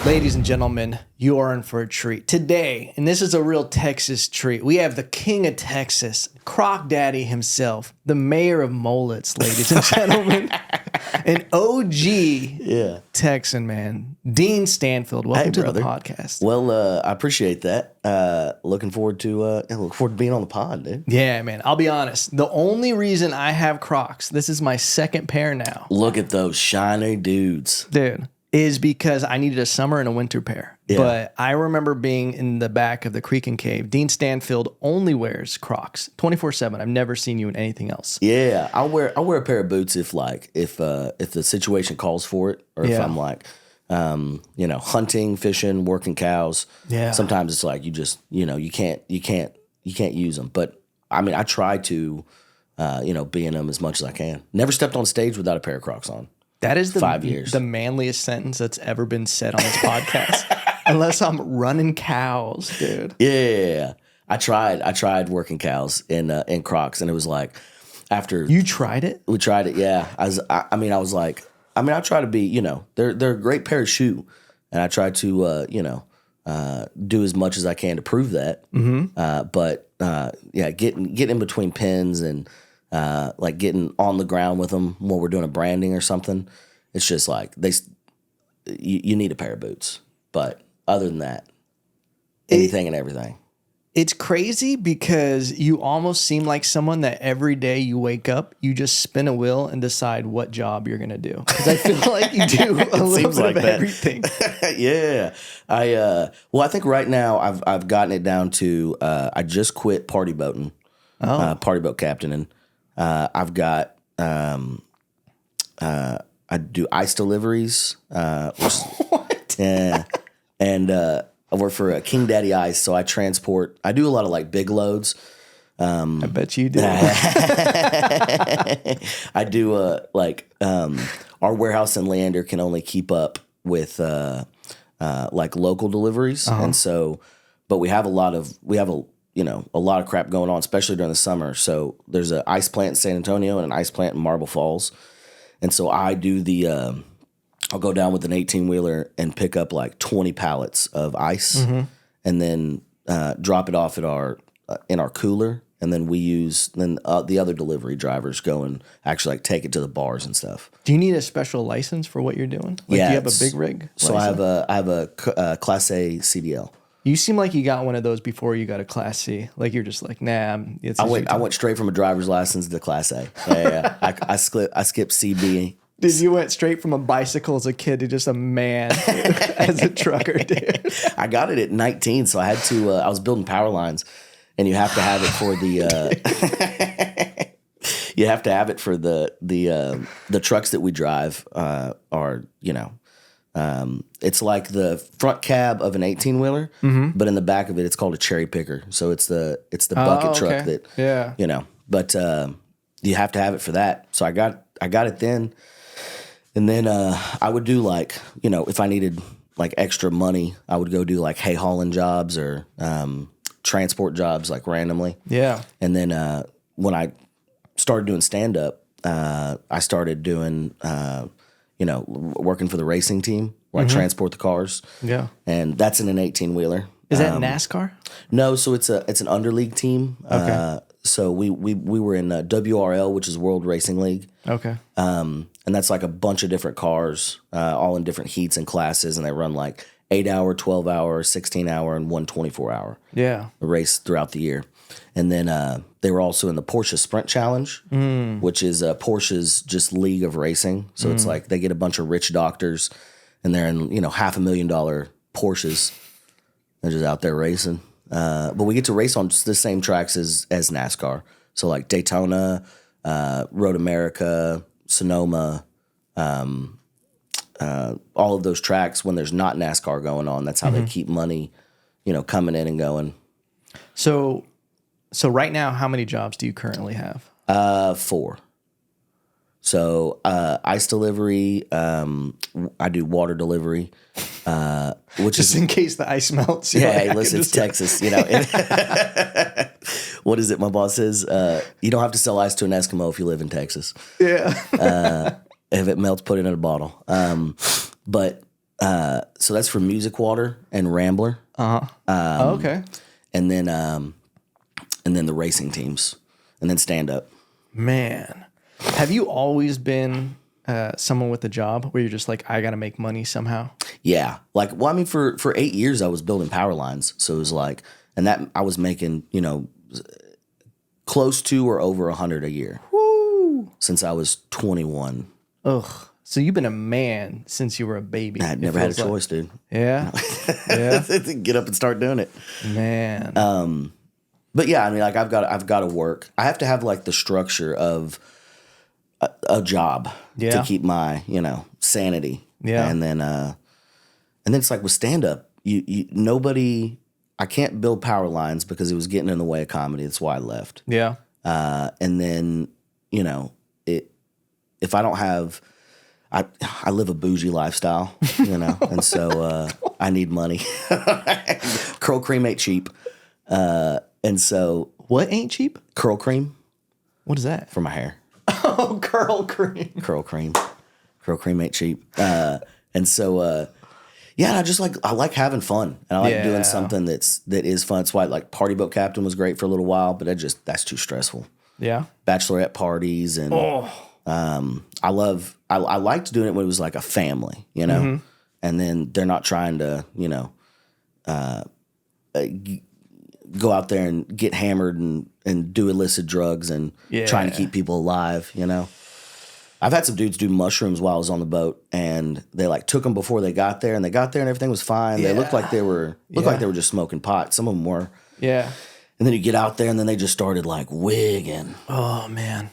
Ladies and gentlemen, you are in for a treat. Today, and this is a real Texas treat, we have the king of Texas, Croc Daddy himself, the mayor of Mullets, ladies and gentlemen, an OG Texan, man, Dean Stanfield. Welcome to the podcast. Well, I appreciate that. Looking forward to being on the pod, dude. Yeah, man. I'll be honest. The only reason I have Crocs, this is my second pair now. Look at those shiny dudes. Dude. Is because I needed a summer and a winter pair. Yeah. But I remember being in the back of the Creek and Cave. Dean Stanfield only wears Crocs 24/7. I've never seen you in anything else. Yeah, I'll wear a pair of boots if the situation calls for it, or if I'm like, hunting, fishing, working cows. Yeah. Sometimes it's like you can't use them. But I mean, I try to, be in them as much as I can. Never stepped on stage without a pair of Crocs on. That is the 5 years. The manliest sentence that's ever been said on this podcast. Unless I'm running cows, dude. Yeah. I tried working cows in Crocs, and it was like after you tried it? We tried it, yeah. I try to be, they're a great pair of shoe, and I try to do as much as I can to prove that. Mm-hmm. Getting in between pins and like getting on the ground with them when we're doing a branding or something. It's just like you need a pair of boots. But other than that, anything and everything. It's crazy because you almost seem like someone that every day you wake up, you just spin a wheel and decide what job you're going to do. Because I feel like you do a little bit of everything. Yeah. I think right now I've gotten it down to, I just quit party boating, party boat captaining. I've got, I do ice deliveries. What? Yeah. And I work for King Daddy Ice, so I do a lot of like big loads. I bet you do. I do our warehouse in Leander can only keep up with like local deliveries. And so, but we have a lot of crap going on, especially during the summer. So there's an ice plant in San Antonio and an ice plant in Marble Falls. And so I do I'll go down with an 18-wheeler and pick up like 20 pallets of ice, and then drop it off at in our cooler. And then the other delivery drivers go and actually like take it to the bars and stuff. Do you need a special license for what you're doing? Like, do you have a big rig So license? I have a Class A CDL. You seem like you got one of those before you got a Class C. Like you're just like, nah. I went straight from a driver's license to Class A. Yeah. I skipped CB. Dude, you went straight from a bicycle as a kid to just a man as a trucker, dude. I got it at 19, so I had to. I was building power lines, and you have to have it for the. You have to have it for the trucks that we drive. It's like the front cab of an 18-wheeler, but in the back of it, it's called a cherry picker. So it's the bucket truck that, but you have to have it for that. So I got it then. And then I would do like, if I needed like extra money, I would go do like hay hauling jobs or transport jobs like randomly. Yeah. And then when I started doing stand-up, I started doing working for the racing team where I transport the cars. Yeah. And that's in an 18-wheeler. Is that NASCAR? No, so it's an underleague team. Okay. So we were in WRL, which is World Racing League. Okay. And that's like a bunch of different cars, all in different heats and classes, and they run like 8-hour, 12-hour, 16-hour, and 124-hour. Yeah. Race throughout the year. And then they were also in the Porsche Sprint Challenge, which is Porsche's just league of racing. So it's like they get a bunch of rich doctors, and they're in $500,000 Porsches. They're just out there racing. But we get to race on the same tracks as NASCAR. So like Daytona, Road America, Sonoma, all of those tracks when there's not NASCAR going on. That's how they keep money, coming in and going. So right now, how many jobs do you currently have? 4. So ice delivery, I do water delivery, which just in case the ice melts. Yeah, hey, listen, it's Texas. What is it? My boss says you don't have to sell ice to an Eskimo if you live in Texas. Yeah. If it melts, put it in a bottle. But So that's for Music Water and Rambler. Okay. And then the racing teams, and then stand up. Man, have you always been someone with a job where you're just like, I got to make money somehow? Yeah. Like, well, I mean, for 8 years I was building power lines. So it was like, and that I was making, close to or over 100 a year. Woo. Since I was 21. Ugh. So you've been a man since you were a baby. I never had a choice, dude. Yeah. Yeah. Get up and start doing it. Man. But yeah, I mean, like I've got to work. I have to have like the structure of a job to keep my, sanity. Yeah. And then it's like with stand up, nobody, I can't build power lines because it was getting in the way of comedy. That's why I left. Yeah. And then, if I don't have, I live a bougie lifestyle, and so I need money. Curl cream ain't cheap. And so what ain't cheap? Curl cream. What is that? For my hair. Oh, curl cream. Curl cream. Curl cream ain't cheap. And so, yeah, I like having fun, and I like doing something that is fun. That's why like Party Boat Captain was great for a little while, but that's too stressful. Yeah. Bachelorette parties and I liked doing it when it was like a family, and then they're not trying to, go out there and get hammered and do illicit drugs and trying to keep people alive, I've had some dudes do mushrooms while I was on the boat, and they like took them before they got there, and everything was fine. They looked like they were just smoking pot. Some of them were. Yeah. And then you get out there, and then they just started like wigging. Oh man.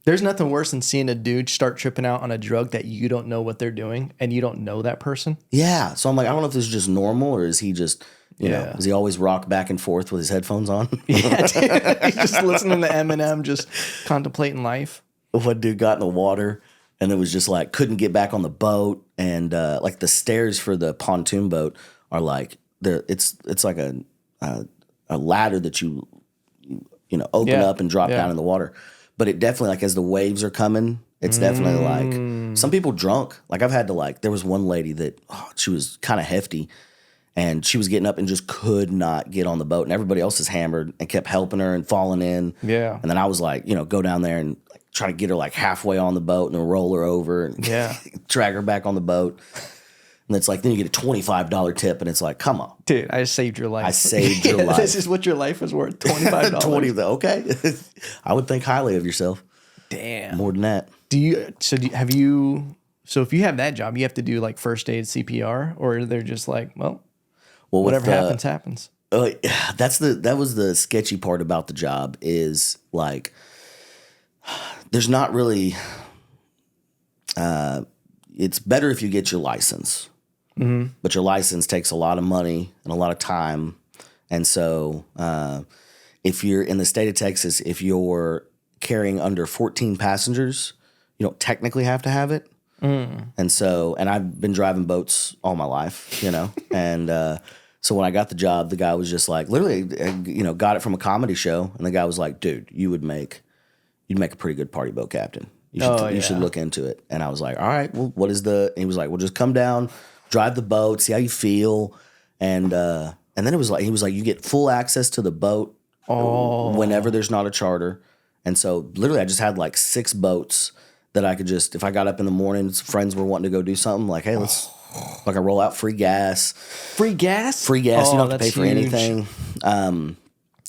There's nothing worse than seeing a dude start tripping out on a drug that you don't know what they're doing and you don't know that person. Yeah. So I'm like, I don't know if this is just normal or is he just, does he always rock back and forth with his headphones on? Yeah, dude. He's just listening to Eminem, just contemplating life. One dude got in the water and it was just like, couldn't get back on the boat. And like the stairs for the pontoon boat are like, it's like a ladder that you open up and drop down in the water. But it definitely, like, as the waves are coming, it's definitely like some people drunk. Like, I've had to, like, there was one lady that she was kind of hefty, and she was getting up and just could not get on the boat. And everybody else is hammered and kept helping her and falling in. Yeah. And then I was like, go down there and like, try to get her like halfway on the boat and then roll her over and drag her back on the boat. And it's like, then you get a $25 tip, and it's like, come on. Dude, I saved your life. I saved your life. This is what your life is worth, $25. 20, okay. I would think highly of yourself. Damn. More than that. So if you have that job, you have to do like first aid CPR, or they're just like, well whatever happens, happens. That was the sketchy part about the job is like, there's not really, it's better if you get your license. Mm-hmm. But your license takes a lot of money and a lot of time. And so if you're in the state of Texas, if you're carrying under 14 passengers, you don't technically have to have it. Mm. And I've been driving boats all my life, and so when I got the job, the guy was just like, literally, got it from a comedy show. And the guy was like, dude, you'd make a pretty good party boat captain. You should look into it. And I was like, all right, well, what is and he was like, well, just come down, drive the boat, see how you feel. And then he was like, you get full access to the boat whenever there's not a charter. And so literally I just had like 6 boats that I could just, if I got up in the morning, friends were wanting to go do something, like, hey, let's, like I roll out free gas. Free gas? Free gas. You don't have to pay for anything. And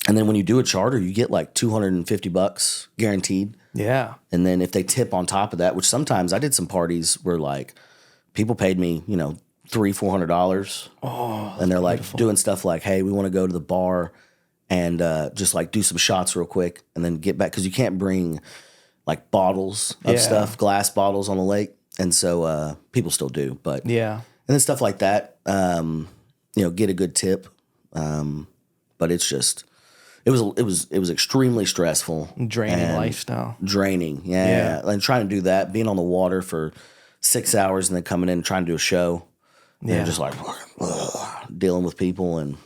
then when you do a charter, you get like $250 guaranteed. Yeah. And then if they tip on top of that, which sometimes I did some parties where like people paid me, $300-$400. Oh, and they're like doing stuff like, hey, we want to go to the bar and just like do some shots real quick and then get back, because you can't bring like bottles of stuff, glass bottles on the lake. And so people still do, but yeah. And then stuff like that, get a good tip. But it's just, it was extremely stressful. Draining lifestyle. Draining, yeah. And trying to do that, being on the water for 6 hours and then coming in and trying to do a show. Yeah. Just like dealing with people and,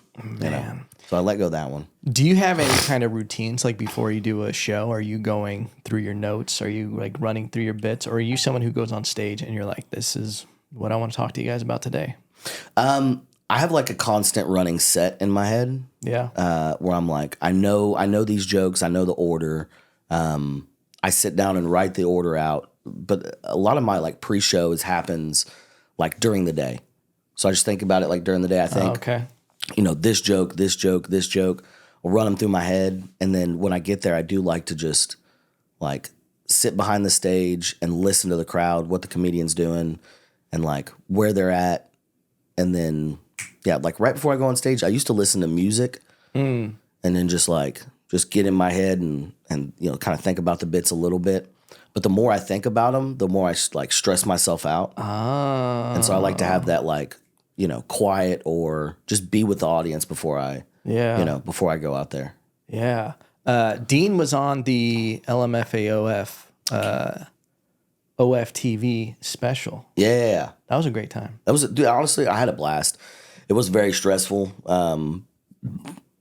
So I let go of that one. Do you have any kind of routines, like before you do a show? Are you going through your notes? Are you like running through your bits? Or are you someone who goes on stage and you're like, this is what I want to talk to you guys about today. I have like a constant running set in my head. Yeah. Where I'm like, I know these jokes. I know the order. I sit down and write the order out. But a lot of my like pre-shows happens like during the day. So I just think about it like during the day. I think, okay. This joke, this joke, this joke. I'll run them through my head. And then when I get there, I do like to just like sit behind the stage and listen to the crowd, what the comedian's doing and like where they're at. And then, yeah, like right before I go on stage, I used to listen to music and then just get in my head and kind of think about the bits a little bit. But the more I think about them, the more I like stress myself out. Oh. And so I like to have that like, quiet or just be with the audience before I go out there. Yeah. Dean was on the LMFAOF OFTV special. Yeah. That was a great time. Dude, honestly, I had a blast. It was very stressful. But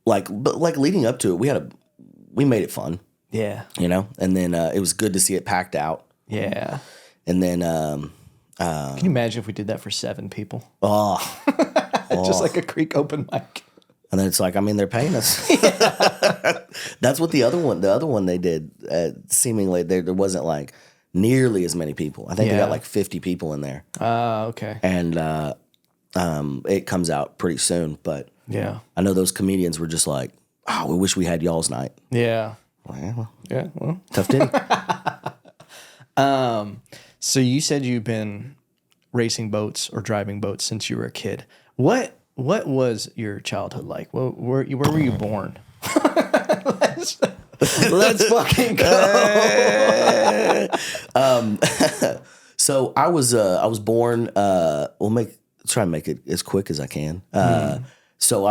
leading up to it, we made it fun. Yeah. And then it was good to see it packed out. Yeah. And then can you imagine if we did that for 7 people? Oh. Just like a Creek open mic. And then it's like, they're paying us. That's what the other one they did. Seemingly there wasn't like nearly as many people. I think they got like 50 people in there. Okay. And it comes out pretty soon. But yeah, I know those comedians were just like, oh, we wish we had y'all's night. Yeah. Well, Tough titty. So you said you've been racing boats or driving boats since you were a kid. What was your childhood like? Where were you born? Let's fucking go. So I was born. Try and make it as quick as I can. So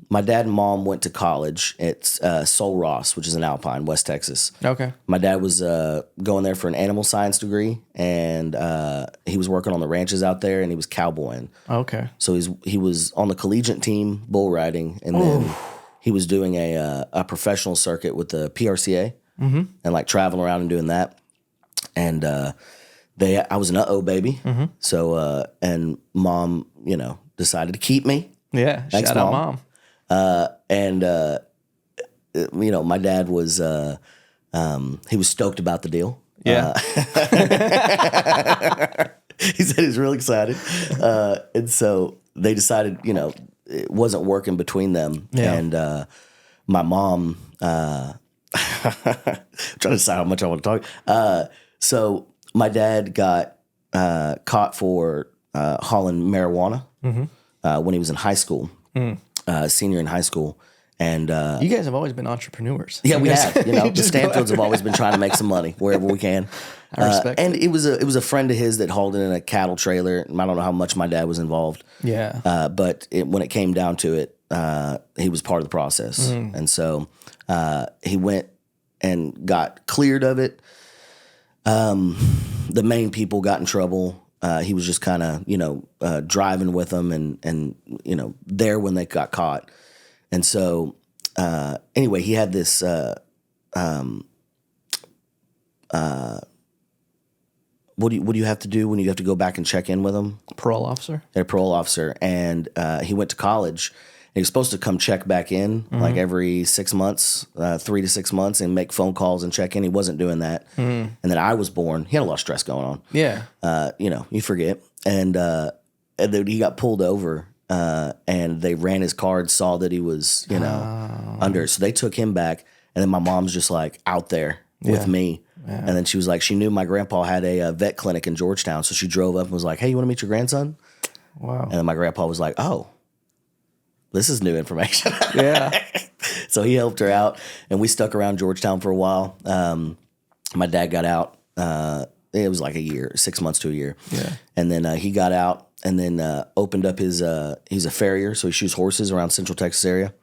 my dad and mom went to college at Sol Ross, which is in Alpine, West Texas. Okay. My dad was going there for an animal science degree, and he was working on the ranches out there, and he was cowboying. Okay. So he was on the collegiate team, bull riding, and then he was doing a professional circuit with the PRCA, and like traveling around and doing that. And I was an baby, so and mom, decided to keep me. Yeah, Thanks, shout out mom. My dad was he was stoked about the deal. Yeah. He said he was really excited. And so they decided, it wasn't working between them. Yeah. And my mom, trying to decide how much I want to talk. So my dad got caught for hauling marijuana when he was in high school. Senior in high school. And you guys have always been entrepreneurs. Yeah, we have. The Stanfields have always been trying to make some money wherever we can. I respect and it was a friend of his that hauled it in a cattle trailer. I don't know how much my dad was involved. Yeah. But when it came down to it, he was part of the process. And so he went and got cleared of it. The main people got in trouble. He was just kind of, driving with them and there when they got caught. And so, anyway, he had this, what do you have to do when you have to go back and check in with them? Parole officer? A parole officer. And he went to college. He was supposed to come check back in like every 6 months, 3 to 6 months, and make phone calls and check in. He wasn't doing that. And then I was born. He had a lot of stress going on. Yeah. You forget. And then he got pulled over, and they ran his card, saw that he was, under. So they took him back. And then my mom's just like out there with me. Yeah. And then she was like, she knew my grandpa had a vet clinic in Georgetown. So she drove up and was like, hey, you want to meet your grandson? Wow. And then my grandpa was like, oh, this is new information. Yeah. So he helped her out, and we stuck around Georgetown for a while. My dad got out. It was like a year, 6 months to a year. Yeah. And then he got out and then opened up he's a farrier, so he shoes horses around Central Texas area.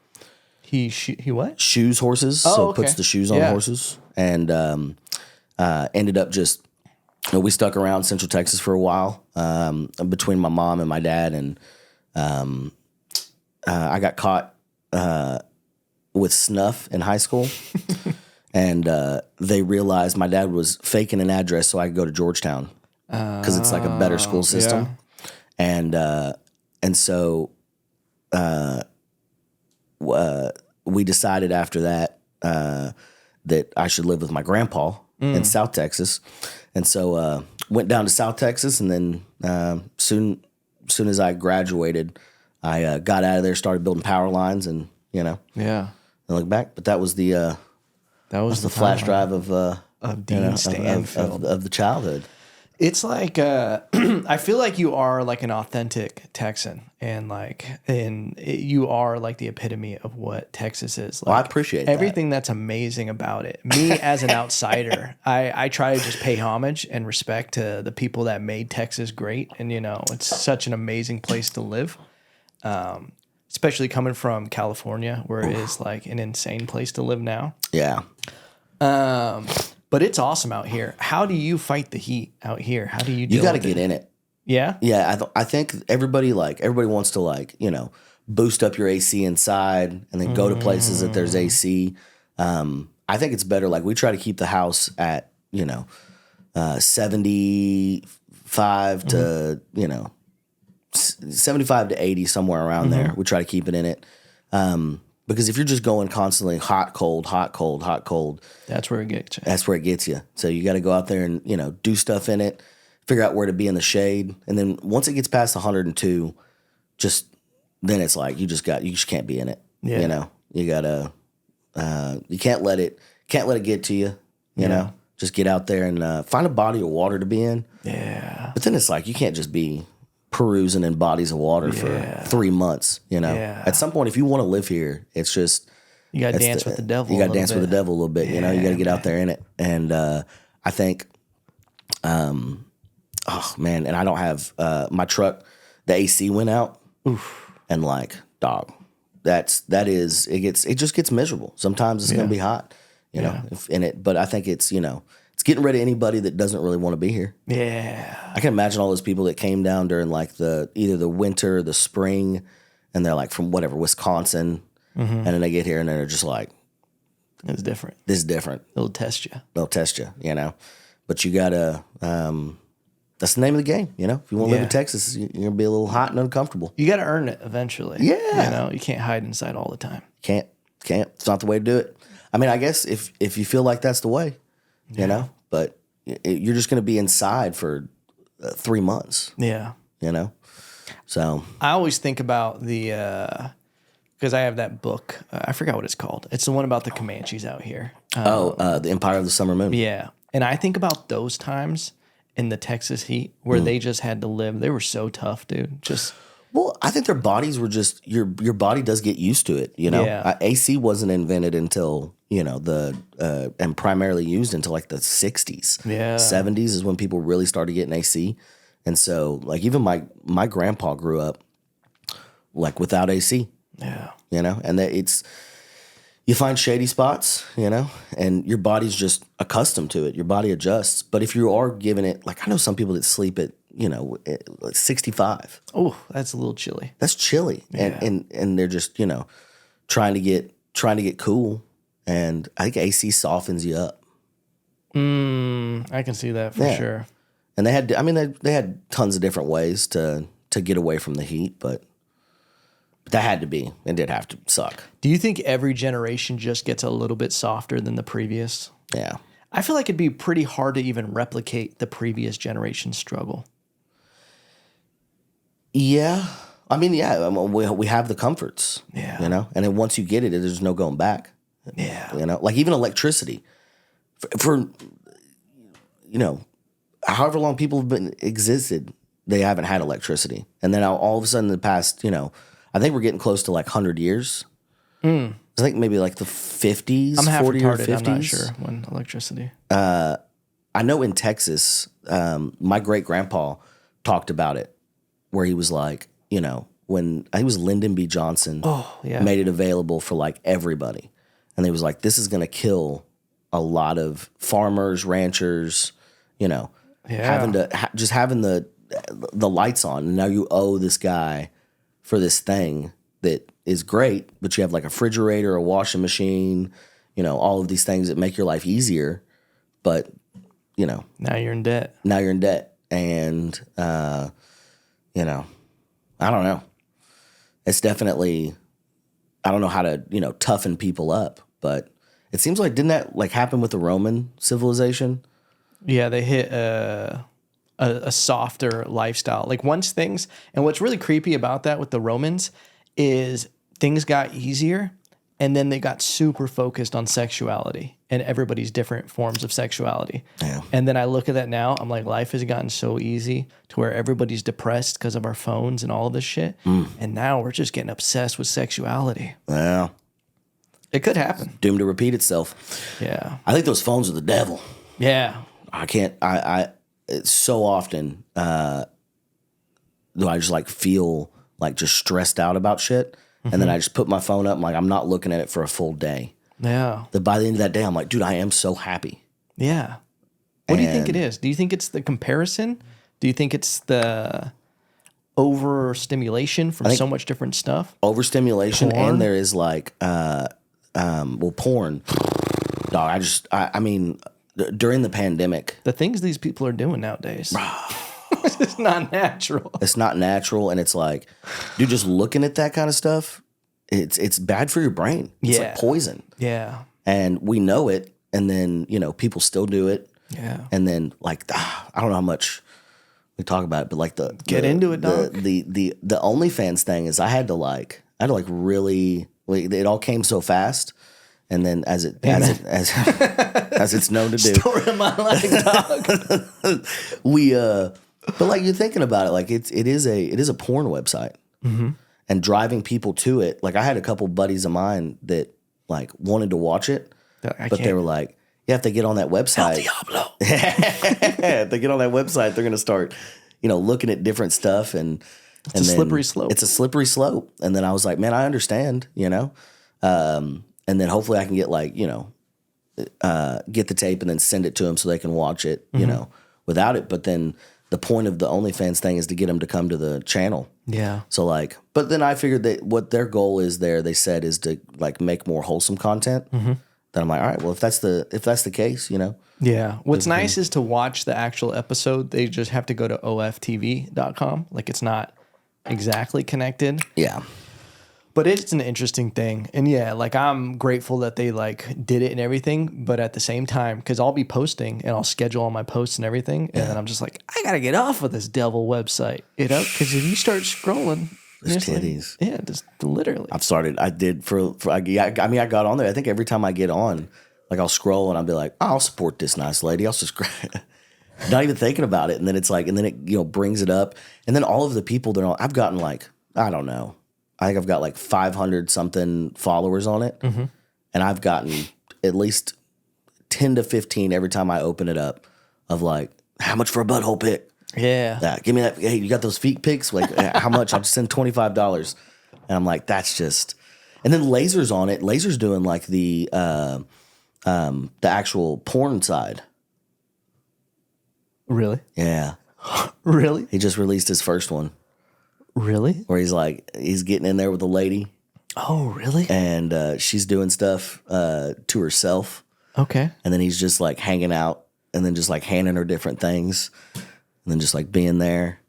He what? Shoes horses. Oh, so okay. puts the shoes on horses. And ended up just, we stuck around Central Texas for a while between my mom and my dad. And I got caught with snuff in high school. And they realized my dad was faking an address so I could go to Georgetown. because it's like a better school system. Yeah. And so we decided after that that I should live with my grandpa in South Texas. And so went down to South Texas, and then soon as I graduated, I got out of there, started building power lines, and and look back. But that was the flash drive of Dean Stanfield of the childhood. It's like I feel like you are like an authentic Texan, and you are like the epitome of what Texas is. Like, well, I appreciate everything that's amazing about it. Me as an outsider, I try to just pay homage and respect to the people that made Texas great, and it's such an amazing place to live. Especially coming from California, where it is like an insane place to live now. Yeah. But it's awesome out here. How do you fight the heat out here? How do you deal with it? You got to get in it. Yeah? Yeah, I think everybody wants to boost up your AC inside and then go to places that there's AC. I think it's better, we try to keep the house at, 75 to, 75 to 80, somewhere around there. We try to keep it in it. Because if you're just going constantly hot, cold, that's where it gets you. That's where it gets you. So you got to go out there and, do stuff in it, figure out where to be in the shade. And then once it gets past 102, then it's like you just can't be in it. Yeah. You gotta you can't let it get to you, you know. Just get out there and find a body of water to be in. Yeah. But then it's like you can't just be perusing in bodies of water for 3 months, Yeah. At some point, if you want to live here, it's just you got to dance with the devil. You got to dance with the devil a little bit, You got to get out there in it. And I think, and I don't have my truck. The AC went out, and it just gets miserable. Sometimes it's gonna be hot, you know, in it. But I think it's it's getting rid of anybody that doesn't really want to be here. Yeah. I can imagine all those people that came down during either the winter or the spring, and they're from Wisconsin, and then they get here and they're just it's different. This is different. They'll test you, But you gotta, that's the name of the game, If you want to live in Texas, you're gonna be a little hot and uncomfortable. You gotta earn it eventually. Yeah. You can't hide inside all the time. Can't. It's not the way to do it. I mean, I guess if you feel like that's the way, but you're just going to be inside for 3 months. Yeah. So I always think about because I have that book. I forgot what it's called. It's the one about the Comanches out here. The Empire of the Summer Moon. Yeah. And I think about those times in the Texas heat where they just had to live. They were so tough, dude. Well, I think their bodies were just your body does get used to it, Yeah. AC wasn't invented until and primarily used until the 60s. Yeah, 70s is when people really started getting AC, and so even my grandpa grew up without AC. Yeah, and that you find shady spots, and your body's just accustomed to it. Your body adjusts, but if you are giving it, I know some people that sleep at 65. Oh, that's a little chilly. That's chilly. Yeah. And they're just, trying to get cool. And I think AC softens you up. I can see that for sure. And they had tons of different ways to get away from the heat, but that had to be. It did have to suck. Do you think every generation just gets a little bit softer than the previous? Yeah. I feel like it'd be pretty hard to even replicate the previous generation's struggle. Yeah. I mean, we have the comforts, and then once you get it, there's no going back. Yeah. Even electricity for however long people have existed, they haven't had electricity. And then all of a sudden the past, I think we're getting close to 100 years. I think maybe the 50s, I'm half 40 retarded. or 50s. I'm not sure when electricity. I know in Texas, my great grandpa talked about it, where he was when I think it was Lyndon B. Johnson made it available for everybody. And he was this is going to kill a lot of farmers, ranchers, having the lights on. And now you owe this guy for this thing that is great, but you have a refrigerator, a washing machine, all of these things that make your life easier. But, now you're in debt. and you know, I don't know. It's definitely, I don't know how to, you know, toughen people up, but it seems like, didn't that like happen with the Roman civilization? Yeah, they hit a softer lifestyle. Like once things, and what's really creepy about that with the Romans is things got easier, and then they got super focused on sexuality and everybody's different forms of sexuality. Yeah. And then I look at that now, I'm like, life has gotten so easy to where everybody's depressed because of our phones and all of this shit. And now we're just getting obsessed with sexuality. Yeah. It could happen. Doomed to repeat itself. Yeah. I think those phones are the devil. Yeah. I can't, it's so often do I just like feel like just stressed out about shit. And then I just put my phone up. I'm like, I'm not looking at it for a full day. Yeah. That by the end of that day, I'm like, dude, I am so happy. Yeah. What do you think it is? Do you think it's the comparison? Do you think it's the overstimulation from so much different stuff? Overstimulation, Porn? and there is like, porn. Dog, I mean, during the pandemic, The things these people are doing nowadays. It's not natural. it's not natural, and it's like, dude, just looking at that kind of stuff, it's bad for your brain. It's Yeah. like poison, Yeah. and we know it. And then, you know, people still do it. Yeah. And then like, I don't know how much we talk about it, but like Get into it, dog. the OnlyFans thing is I had to really, it all came so fast. And then as it's known to do, Story of my life, dog. but like you're thinking about it, like it is a porn website, and driving people to it. Like I had a couple buddies of mine that like wanted to watch it, but they were like, yeah, if they get on that website, Diablo. if they get on that website, they're gonna start, you know, looking at different stuff, and It's a slippery slope. It's a slippery slope. And then I was like, man, I understand, you know. And then hopefully I can get like, you know, get the tape and then send it to them so they can watch it, you know, without it. But then the point of the OnlyFans thing is to get them to come to the channel. Yeah. So like, but then I figured that what their goal is there, they said, is to like make more wholesome content. Then I'm like, all right, well, if that's the case, you know. Yeah. What's nice is to watch the actual episode. They just have to go to oftv.com. Like it's not exactly connected. Yeah. But it's an interesting thing. And yeah, like I'm grateful that they like did it and everything. But at the same time, because I'll be posting and I'll schedule all my posts and everything. And then I'm just like, I got to get off of this devil website, you know? Because if you start scrolling, There's titties. Like, yeah, just literally. I got on there. I think every time I get on, like I'll scroll and I'll be like, oh, I'll support this nice lady. I'll subscribe. Not even thinking about it. And then it's like, and then it, you know, brings it up. And then all of the people that I've gotten like, I don't know. I think I've got like 500 something followers on it. And I've gotten at least 10 to 15 every time I open it up of like, how much for a butthole pic? Yeah. Give me that. Hey, you got those feet pics? Like, how much? I'll just send $25. And I'm like, that's just. And then Laser's on it. Laser's doing like the actual porn side. Really? Yeah. Really? He just released his first one Really? where he's getting in there with a lady. Oh, really? And she's doing stuff to herself. Okay. And then he's just like hanging out and then just like handing her different things and then just like being there.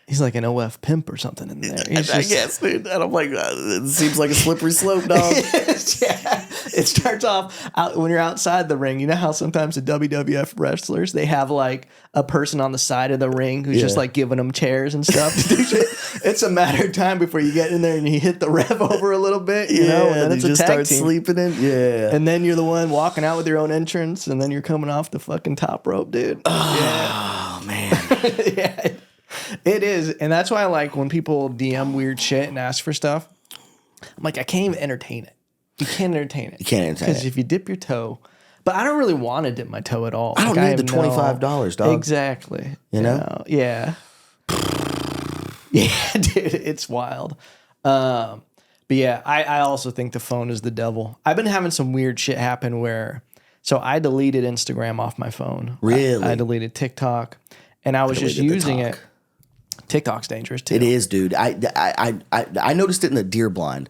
He's like an OF pimp or something in there. I guess, dude. And I'm like, it seems like a slippery slope, dog. Yeah. It starts off when you're outside the ring. You know how sometimes the WWF wrestlers, they have like a person on the side of the ring who's just like giving them chairs and stuff to do shit. It's a matter of time before you get in there and you hit the rev over a little bit, you know, and then it's just a tag start team. sleeping in. Yeah. And then you're the one walking out with your own entrance, and then you're coming off the fucking top rope, dude. Oh, man. Yeah. It is. And that's why I like when people DM weird shit and ask for stuff. I'm like, I can't even entertain it. You can't entertain it. You can't entertain it. Because if you dip your toe, but I don't really want to dip my toe at all. I don't need the $25, dog. Exactly. You know? Yeah. Yeah, dude, it's wild. But yeah, I also think the phone is the devil. I've been having some weird shit happen where, so I deleted Instagram off my phone. Really? I deleted TikTok, and I was just using it. TikTok's dangerous too. It is, dude. I noticed it in the deer blind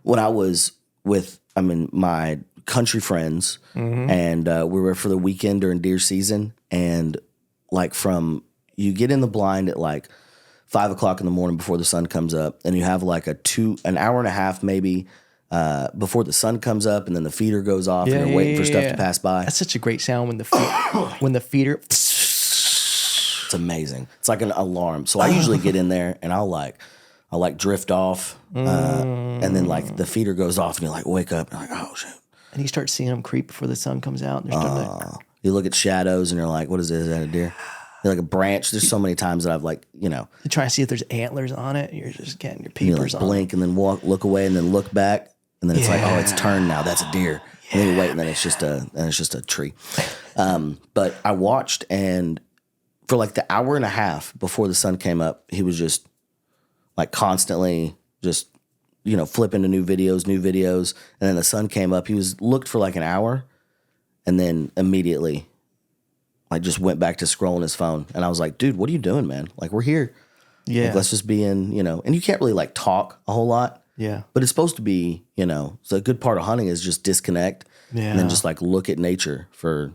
when I was with, my country friends, and we were for the weekend during deer season, and like from you get in the blind at like 5 o'clock in the morning before the sun comes up, and you have like an hour and a half maybe before the sun comes up, and then the feeder goes off, and you're waiting for stuff to pass by. That's such a great sound when the feeder. It's amazing. It's like an alarm. So I usually get in there and I'll drift off, and then like the feeder goes off, and you like wake up and you're like, oh shit. And you start seeing them creep before the sun comes out. And they're starting to... You look at shadows and you're like, what is this? Is that a deer? You're like a branch. There's so many times that I've like, you try to see if there's antlers on it. You're just getting your peepers on. You blink and then look away and then look back. And then it's like, oh, it's turned now. That's a deer. And then you wait, and then it's just a tree. But I watched, and for like the hour and a half before the sun came up, he was just like constantly just, flipping to new videos. And then the sun came up. He looked for like an hour, and then immediately like just went back to scrolling his phone. And I was like, dude, what are you doing, man? Like, we're here. Yeah. Like, let's just be in, and you can't really like talk a whole lot. Yeah. But it's supposed to be, so a good part of hunting is just disconnect and then just like look at nature for,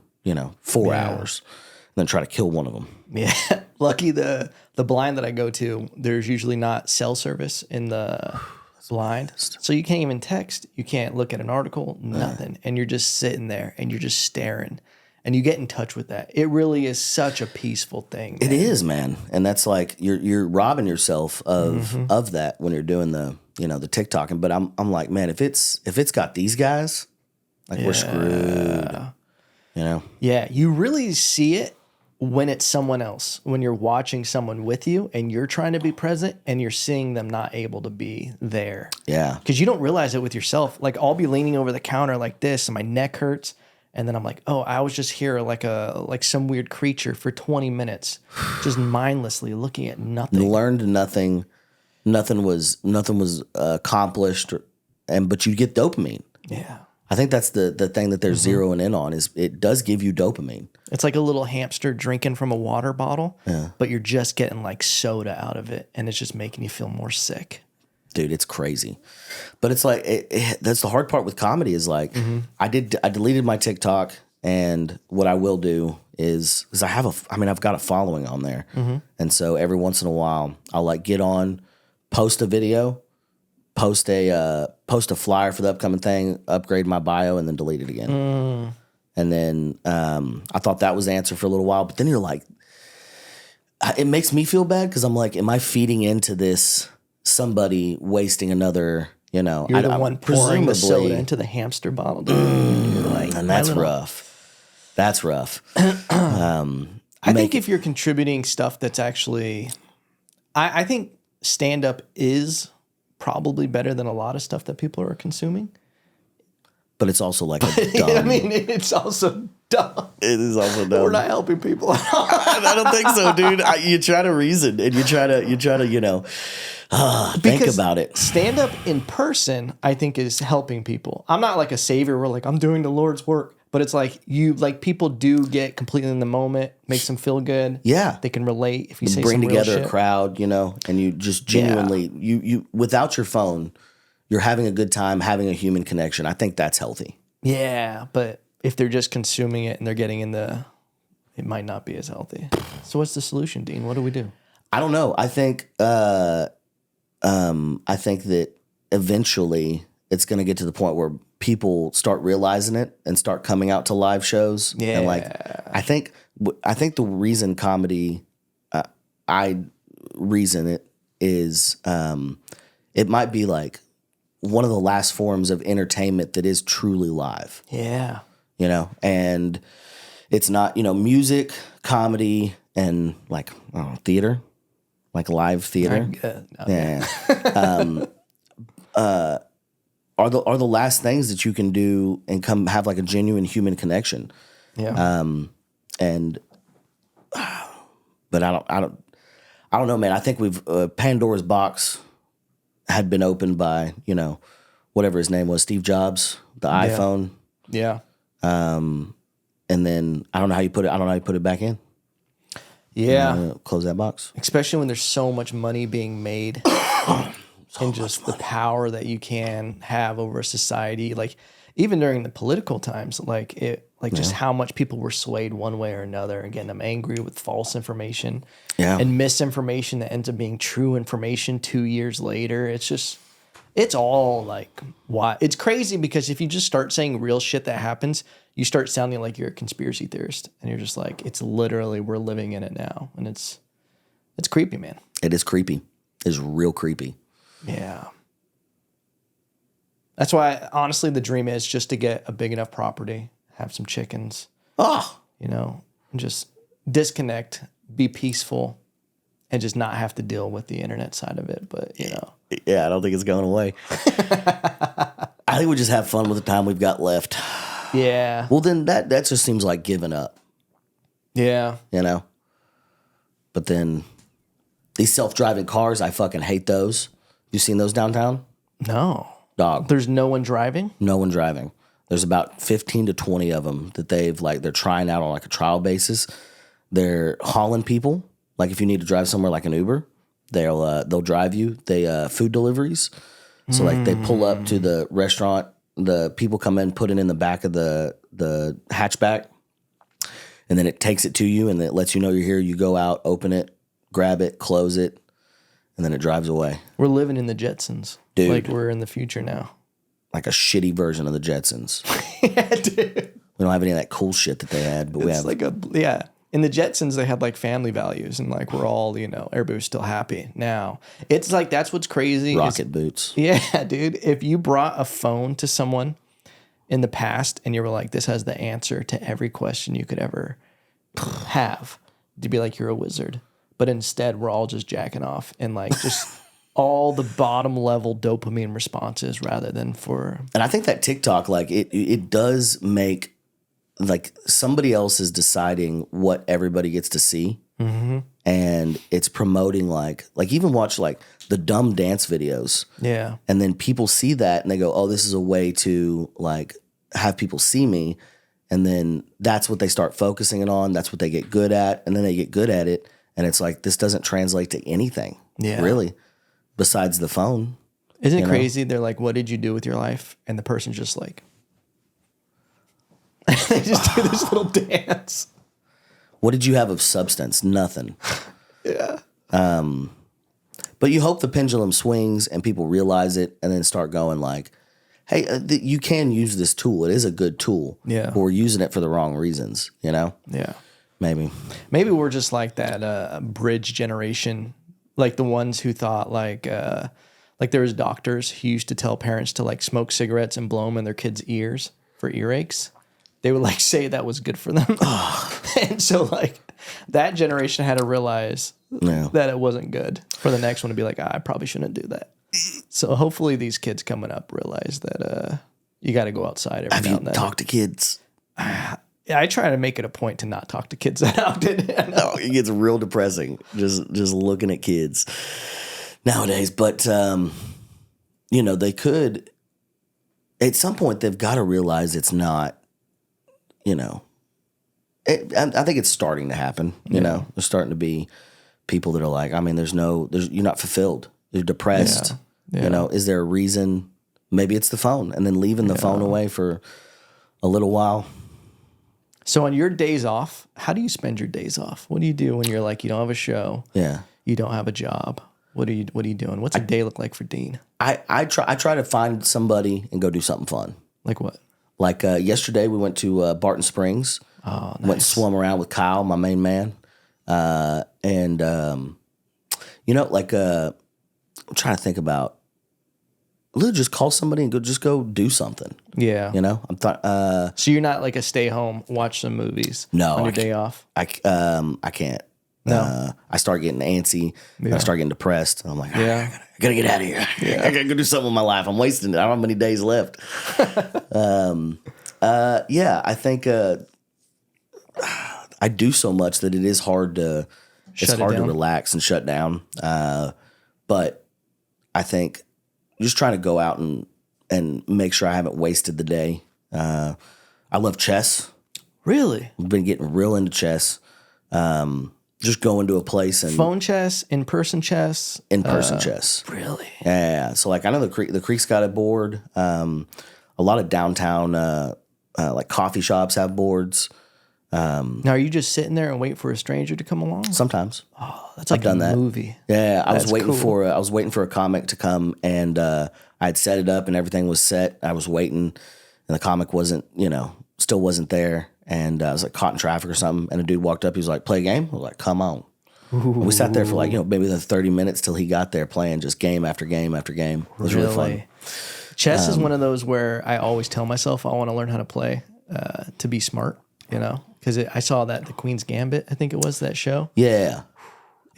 4 hours and then try to kill one of them. Yeah. Lucky the blind that I go to, there's usually not cell service in the blind. So you can't even text. You can't look at an article, nothing. And you're just sitting there and you're just staring. And you get in touch with that. It really is such a peaceful thing. Man. It is, man. And that's like you're robbing yourself of that when you're doing the the TikToking. But I'm like, man, if it's got these guys, like we're screwed. Yeah, you really see it when it's someone else. When you're watching someone with you and you're trying to be present and you're seeing them not able to be there. Yeah. Because you don't realize it with yourself. Like I'll be leaning over the counter like this and my neck hurts. And then I'm like, oh, I was just here like some weird creature for 20 minutes, just mindlessly looking at nothing. Learned nothing. Nothing was accomplished, but you get dopamine. Yeah. I think that's the thing that they're zeroing in on is it does give you dopamine. It's like a little hamster drinking from a water bottle, but you're just getting like soda out of it, and it's just making you feel more sick. Dude, it's crazy. But it's like that's the hard part with comedy is like I deleted my TikTok, and what I will do is because I've got a following on there, and so every once in a while I'll like get on, post a video, post a flyer for the upcoming thing, upgrade my bio, and then delete it again. And then I thought that was the answer for a little while, but then you're like, it makes me feel bad because I'm like, am I feeding into this? Somebody wasting another, You're the one pouring the soda into the hamster bottle, dude. And that's rough. That's rough. I think if you're contributing stuff that's actually, I think stand-up is probably better than a lot of stuff that people are consuming. But it's also like a dumb. I mean, it's also dumb. It is also dumb. We're not helping people. I don't think so, dude. You try to reason and you try to think about it. Stand up in person, I think, is helping people. I'm not like a savior. We're like, I'm doing the Lord's work. But it's like people do get completely in the moment, makes them feel good. Yeah. They can relate if you say bring some real together shit. a crowd, and you just genuinely you without your phone, you're having a good time, having a human connection. I think that's healthy. Yeah, but if they're just consuming it and they're getting it might not be as healthy. So what's the solution, Dean? What do we do? I don't know. I think that eventually it's going to get to the point where people start realizing it and start coming out to live shows. Yeah. And I think the reason comedy, I reason it is, it might be like one of the last forms of entertainment that is truly live. Yeah. And it's not, music, comedy, and like theater, like live theater. Yeah. Are the last things that you can do and come have like a genuine human connection. Yeah. But I don't know, man. I think we've Pandora's box had been opened by, whatever his name was, Steve Jobs, the iPhone. Yeah. And then I don't know how you put it back in. Yeah. Close that box. Especially when there's so much money being made and just the power that you can have over a society. Like even during the political times, just how much people were swayed one way or another. Again, I'm angry with false information and misinformation that ends up being true information 2 years later. It's all like, why? It's crazy because if you just start saying real shit that happens, you start sounding like you're a conspiracy theorist. And you're just like, it's literally, we're living in it now. And it's creepy, man. It is creepy. It's real creepy. Yeah. That's why, honestly, the dream is just to get a big enough property, have some chickens, and just disconnect, be peaceful, and just not have to deal with the internet side of it. But, Yeah, I don't think it's going away. I think we just have fun with the time we've got left. Yeah. Well, then that just seems like giving up. Yeah. But then these self-driving cars, I fucking hate those. You seen those downtown? No. Dog. There's no one driving? No one driving. There's about 15 to 20 of them that they're trying out on like a trial basis. They're hauling people. Like if you need to drive somewhere like an Uber, they'll drive you. They food deliveries. So like they pull up to the restaurant, the people come in, put it in the back of the hatchback, and then it takes it to you and it lets you know you're here. You go out, open it, grab it, close it, and then it drives away. We're living in the Jetsons. Dude. Like we're in the future now. Like a shitty version of the Jetsons. Yeah, dude. We don't have any of that cool shit that they had, but we have. In the Jetsons, they had like family values and like we're all, everybody was still happy. Now, it's like that's what's crazy. Rocket boots. Yeah, dude. If you brought a phone to someone in the past and you were like, this has the answer to every question you could ever have, to be like, you're a wizard. But instead, we're all just jacking off and like just all the bottom level dopamine responses rather than for. And I think that TikTok, like it does make like somebody else is deciding what everybody gets to see. Mm-hmm. And it's promoting like even watch like the dumb dance videos. Yeah. And then people see that and they go, oh, this is a way to like have people see me. And then that's what they start focusing it on. That's what they get good at. And then they get good at it. And it's like, this doesn't translate to anything. Yeah. Really. Besides the phone. Isn't it crazy? They're like, what did you do with your life? And the person's just like, they just do this little dance. What did you have of substance? Nothing. Yeah. But you hope the pendulum swings and people realize it and then start going like, hey, you can use this tool. It is a good tool. Yeah. But we're using it for the wrong reasons, Yeah. Maybe we're just like that bridge generation, like the ones who thought like there was doctors who used to tell parents to like smoke cigarettes and blow them in their kids' ears for earaches. They would like say that was good for them. And so like that generation had to realize that it wasn't good for the next one to be like, I probably shouldn't do that. So hopefully these kids coming up realize that you got to go outside every now and then. Have you talked to kids? I try to make it a point to not talk to kids that often. No, it gets real depressing just looking at kids nowadays. But, they could, at some point, they've got to realize it's not, I think it's starting to happen. There's starting to be people that are like, I mean, you're not fulfilled. You're depressed. Yeah. Is there a reason? Maybe it's the phone and then leaving the phone away for a little while. So on your days off, how do you spend your days off? What do you do when you're like, you don't have a show? Yeah. You don't have a job. What are you doing? What's a day look like for Dean? I try to find somebody and go do something fun. Like what? Like yesterday we went to Barton Springs. Oh, nice. Went and swum around with Kyle, my main man. I'm trying to think about, just call somebody and go do something. Yeah. So you're not like a stay home, watch some movies on your day off? I can't. No. I start getting antsy. Yeah. I start getting depressed. I'm like, I gotta get out of here. Yeah. I gotta go do something with my life. I'm wasting it. I don't have many days left. I think I do so much that it is hard to relax and shut down. But I think just trying to go out and make sure I haven't wasted the day. I love chess. Really? I've been getting real into chess. Just going to a place and phone chess, in-person chess, chess. Really? Yeah. So like I know the Creek's got a board. a lot of downtown like coffee shops have boards. Now, are you just sitting there and waiting for a stranger to come along? Sometimes. Oh, that's like a movie. Yeah, I was waiting cool. I was waiting for a comic to come, and I had set it up and everything was set. I was waiting, and the comic wasn't, still wasn't there, and I was like caught in traffic or something. And a dude walked up. He was like, "Play a game?" I was like, "Come on." And we sat there for like maybe the 30 minutes till he got there, playing just game after game after game. It was really fun. Chess is one of those where I always tell myself I want to learn how to play to be smart. Because I saw that the Queen's Gambit, I think it was that show. Yeah.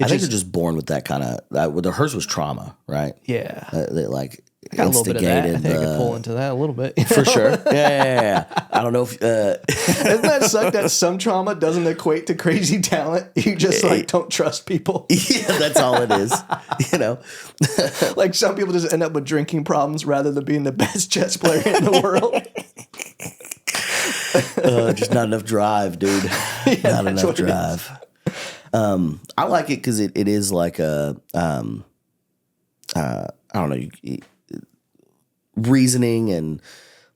I think they're just born with that kind of, hers was trauma, right? Yeah. That like I got a little bit of that. I think I could pull into that a little bit. For sure. Yeah. I don't know if... Doesn't that suck that some trauma doesn't equate to crazy talent? You just don't trust people. Yeah, that's all it is. Like some people just end up with drinking problems rather than being the best chess player in the world. Just not enough drive, dude. Not enough drive. I like it because it is like a I don't know, reasoning and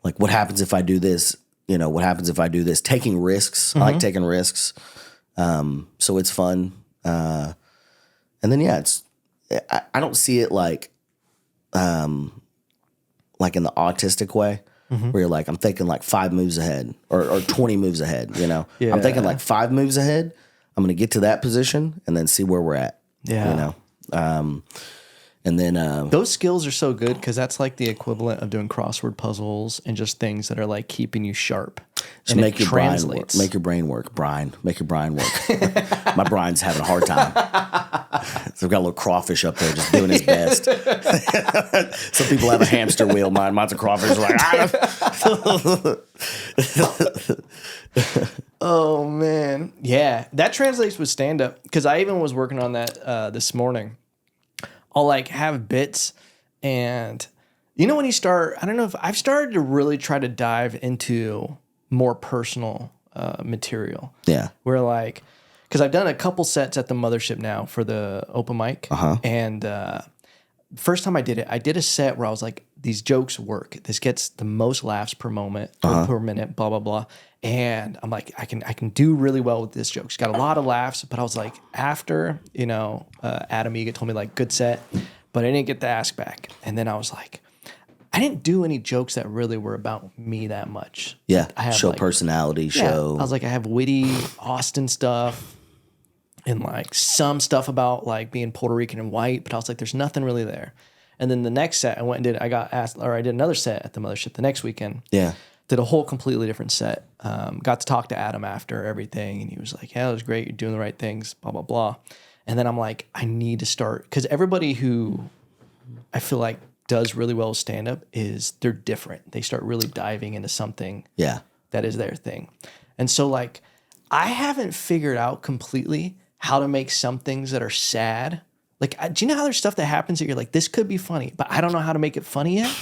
like what happens if I do this, what happens if I do this, taking risks. Mm-hmm. I like taking risks. So it's fun. And then, I don't see it like in the autistic way. Mm-hmm. Where you're like, I'm thinking like 5 moves ahead or 20 moves ahead, Yeah. I'm thinking like 5 moves ahead. I'm going to get to that position and then see where we're at. Yeah. And then those skills are so good because that's like the equivalent of doing crossword puzzles and just things that are like keeping you sharp. So make your brain work. Make your brain work. Make your brain work. My brain's having a hard time. So I've got a little crawfish up there just doing his best. Some people have a hamster wheel. Mine's a crawfish. Like, oh, man. Yeah. That translates with stand-up because I even was working on that this morning. I'll like have bits and when you start, I don't know if I've started to really try to dive into more personal material. Yeah. Where like, because I've done a couple sets at the mothership now for the open mic. Uh-huh. And first time I did it, I did a set where I was like, these jokes work. This gets the most laughs per moment, or per minute, blah, blah, blah. And I'm like, I can do really well with this joke. It's got a lot of laughs, but I was like, after, Adam Egan told me like, good set, but I didn't get the ask back. And then I was like, I didn't do any jokes that really were about me that much. Yeah, I have show like, personality, show. I was like, I have witty Austin stuff and like some stuff about like being Puerto Rican and white, but I was like, there's nothing really there. And then the next set I did another set at the mothership the next weekend. Yeah. Did a whole completely different set. Got to talk to Adam after everything. And he was like, yeah, it was great. You're doing the right things, blah, blah, blah. And then I'm like, I need to start. Because everybody who I feel like does really well with stand-up they're different. They start really diving into something that is their thing. And so like, I haven't figured out completely how to make some things that are sad. Like, do you know how there's stuff that happens that you're like, this could be funny, but I don't know how to make it funny yet?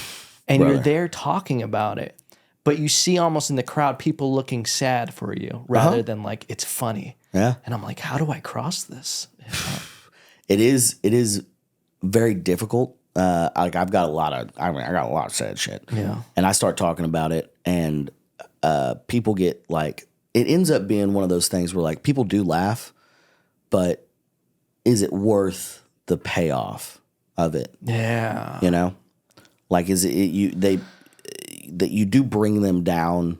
And you're there talking about it. But you see almost in the crowd people looking sad for you rather than like it's funny. Yeah. And I'm like, how do I cross this? It is very difficult. Like I got a lot of sad shit. Yeah. And I start talking about it and people get like, it ends up being one of those things where like people do laugh, but is it worth the payoff of it? Yeah. Like is it that you do bring them down,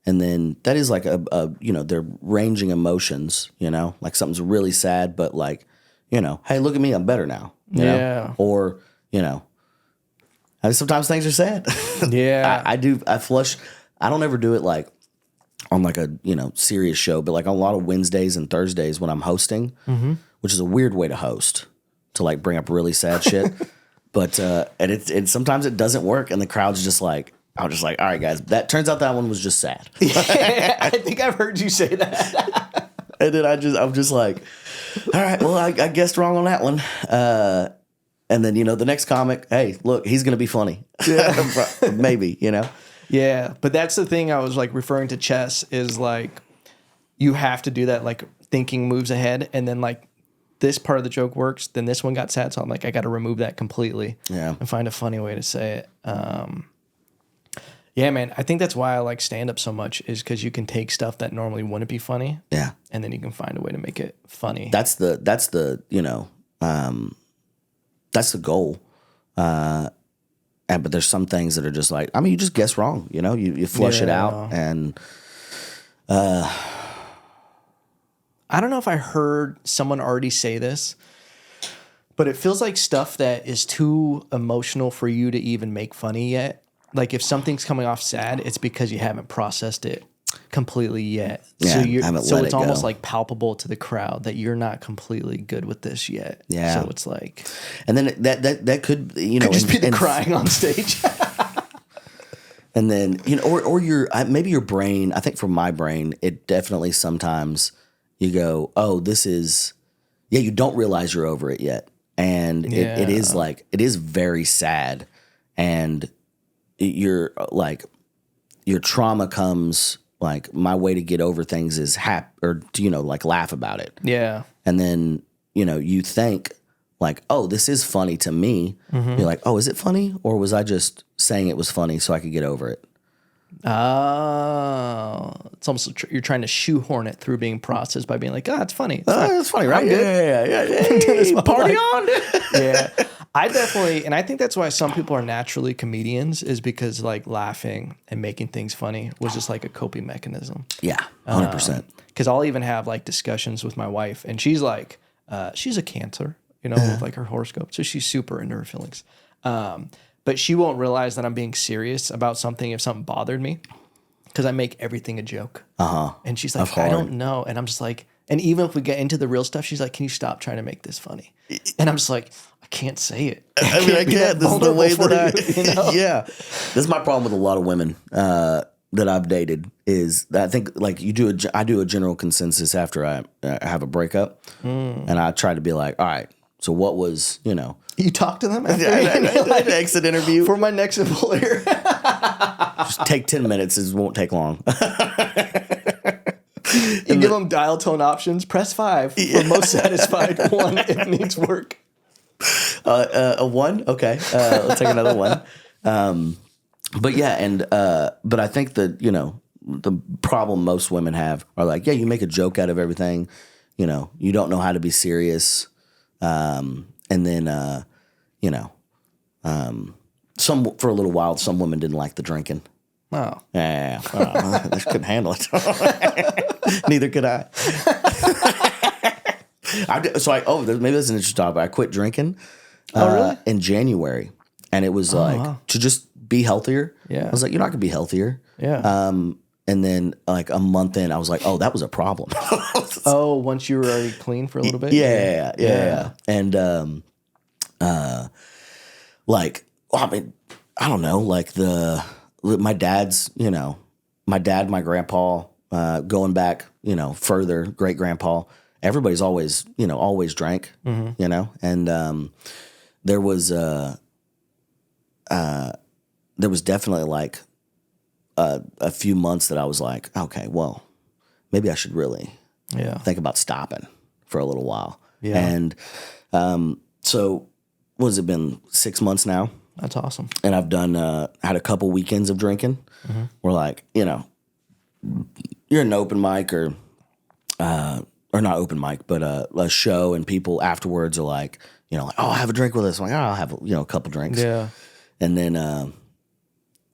and then that is like they're ranging emotions, like something's really sad, but like, hey, look at me, I'm better now. You know? Or, I mean, sometimes things are sad. Yeah. I flush. I don't ever do it like on like a, serious show, but like on a lot of Wednesdays and Thursdays when I'm hosting, which is a weird way to host, to like bring up really sad shit. But, and it sometimes it doesn't work, and the crowd's just like, I'm just like, all right, guys, that turns out that one was just sad. Yeah, I think I've heard you say that. And then I'm just like, all right, well, I guessed wrong on that one. And then, the next comic, hey, look, he's going to be funny. Yeah. Maybe, Yeah. But that's the thing I was like referring to chess is like, you have to do that, like thinking moves ahead. And then like this part of the joke works, then this one got sad. So I'm like, I got to remove that completely and find a funny way to say it. Yeah, man. I think that's why I like stand-up so much is because you can take stuff that normally wouldn't be funny. Yeah. And then you can find a way to make it funny. That's the that's the goal. But there's some things that are just like, I mean, you just guess wrong, you flush it out and I don't know if I heard someone already say this, but it feels like stuff that is too emotional for you to even make funny yet. Like if something's coming off sad, it's because you haven't processed it completely yet. Yeah, so it's almost like palpable to the crowd that you're not completely good with this yet. Yeah. So it's like, and then that could could just be the crying on stage. And then or your maybe your brain. I think for my brain, it definitely sometimes you go, oh, this is you don't realize you're over it yet, and it is very sad, and you're like your trauma comes. Like my way to get over things is laugh about it. Yeah. And then, you think like, oh, this is funny to me. Mm-hmm. You're like, oh, is it funny? Or was I just saying it was funny so I could get over it? Oh, it's almost you're trying to shoehorn it through being processed by being like, it's funny. It's funny, right? Yeah. Hey, party on. Yeah. I definitely, and I think that's why some people are naturally comedians is because like laughing and making things funny was just like a coping mechanism. Yeah, 100%. Because I'll even have like discussions with my wife and she's like, she's a Cancer, with like her horoscope. So she's super into her feelings. But she won't realize that I'm being serious about something if something bothered me because I make everything a joke. And she's like, I don't know. And I'm just like, and even if we get into the real stuff, she's like, can you stop trying to make this funny? And I'm just like, I can't say it. I can't. This is the way that yeah. This is my problem with a lot of women that I've dated is that I think like I do a general consensus after I have a breakup. And I try to be like, all right, so what was, You talk to them after an exit interview? For my next employer. Just take 10 minutes. It won't take long. You give them dial tone options. Press 5 for most satisfied. 1 if needs work. A 1? Okay. Let's take another 1. But yeah, but I think that, the problem most women have are like, yeah, you make a joke out of everything. You don't know how to be serious. And then, some for a little while, some women didn't like the drinking. Oh. Yeah. They couldn't handle it. Neither could I. Maybe that's an interesting topic. I quit drinking really? In January. And it was to just be healthier. Yeah. I was like, you're not going to be healthier. Yeah. And then like a month in, I was like, oh, that was a problem. Once you were already clean for a little bit? Yeah. And I don't know, like my dad's, my dad, my grandpa, going back, further, great grandpa, everybody's always, always drank, and there was definitely like a few months that I was like, okay, well, maybe I should really think about stopping for a little while. Yeah. And so what has it been, 6 months now? That's awesome. And I've done had a couple weekends of drinking. Mm-hmm. Where like, you're in an open mic or not open mic, but a show, and people afterwards are like, like, oh, have a drink with us. I'm like, oh, I'll have a couple drinks. Yeah. And then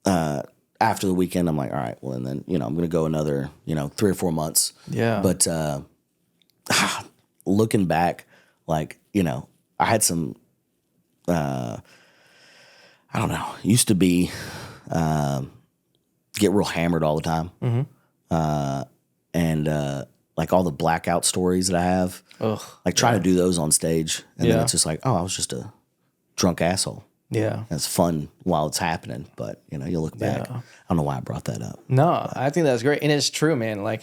after the weekend, I'm like, all right, well, and then I'm gonna go another 3 or 4 months. Yeah. But looking back, like I had some. I don't know. Used to be get real hammered all the time, and like all the blackout stories that I have. Ugh, like trying to do those on stage, and then it's just like, oh, I was just a drunk asshole. Yeah, and it's fun while it's happening, but you look back. I don't know why I brought that up. No, I think that's great, and it's true, man. Like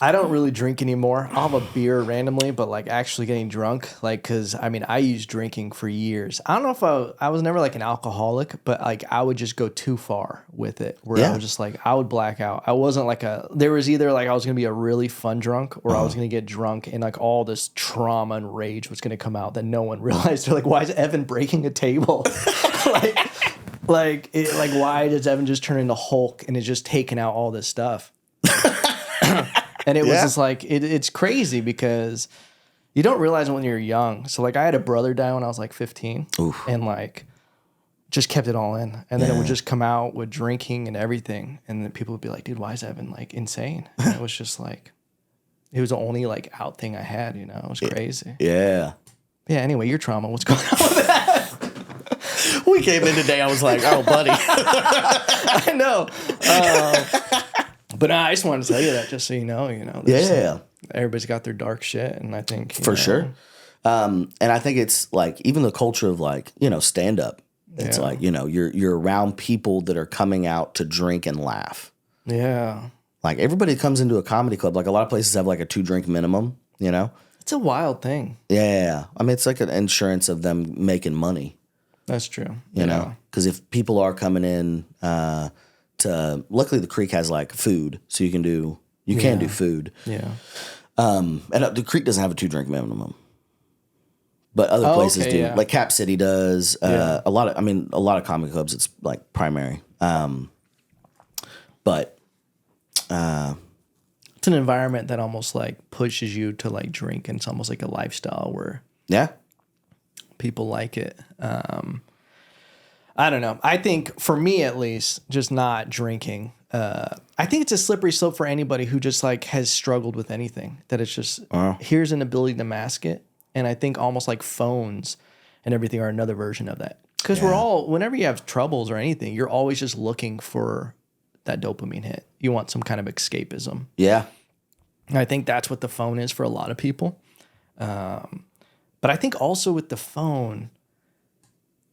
I don't really drink anymore. I'll have a beer randomly, but like actually getting drunk, like, cause I used drinking for years. I don't know if I was never like an alcoholic, but like I would just go too far with it where I was just like, I would black out. I wasn't like there was either like I was going to be a really fun drunk or I was going to get drunk and like all this trauma and rage was going to come out that no one realized. They're like, why is Evan breaking a table? Like, Like, why does Evan just turn into Hulk and is just taking out all this stuff? And it was just like, it's crazy because you don't realize it when you're young. So, like, I had a brother die when I was, like, 15. Oof. And, like, just kept it all in. And then it would just come out with drinking and everything. And then people would be like, dude, why is Evan, like, insane? And it was just, like, it was the only, like, out thing I had, you know? It was crazy. Yeah. Yeah, anyway, your trauma, what's going on with that? We came in today, I was like, oh, buddy. I know. But I just wanted to tell you that just so you know. Everybody's got their dark shit, and I think for sure. And I think it's like even the culture of like stand up. It's like you're around people that are coming out to drink and laugh. Yeah, like everybody comes into a comedy club. Like a lot of places have like a 2-drink minimum. It's a wild thing. Yeah, I mean it's like an insurance of them making money. That's true. You know, because if people are coming in. Luckily the creek has like food, so you can do food. Yeah. And the creek doesn't have a 2-drink minimum, but other places do. Yeah. Like Cap City does. A lot of comedy clubs it's like primary. But it's an environment that almost like pushes you to like drink, and it's almost like a lifestyle where people like it. I don't know. I think for me, at least, just not drinking. I think it's a slippery slope for anybody who just like has struggled with anything. That it's just here's an ability to mask it, and I think almost like phones and everything are another version of that. Because we're all, whenever you have troubles or anything, you're always just looking for that dopamine hit. You want some kind of escapism. Yeah, and I think that's what the phone is for a lot of people. But I think also with the phone,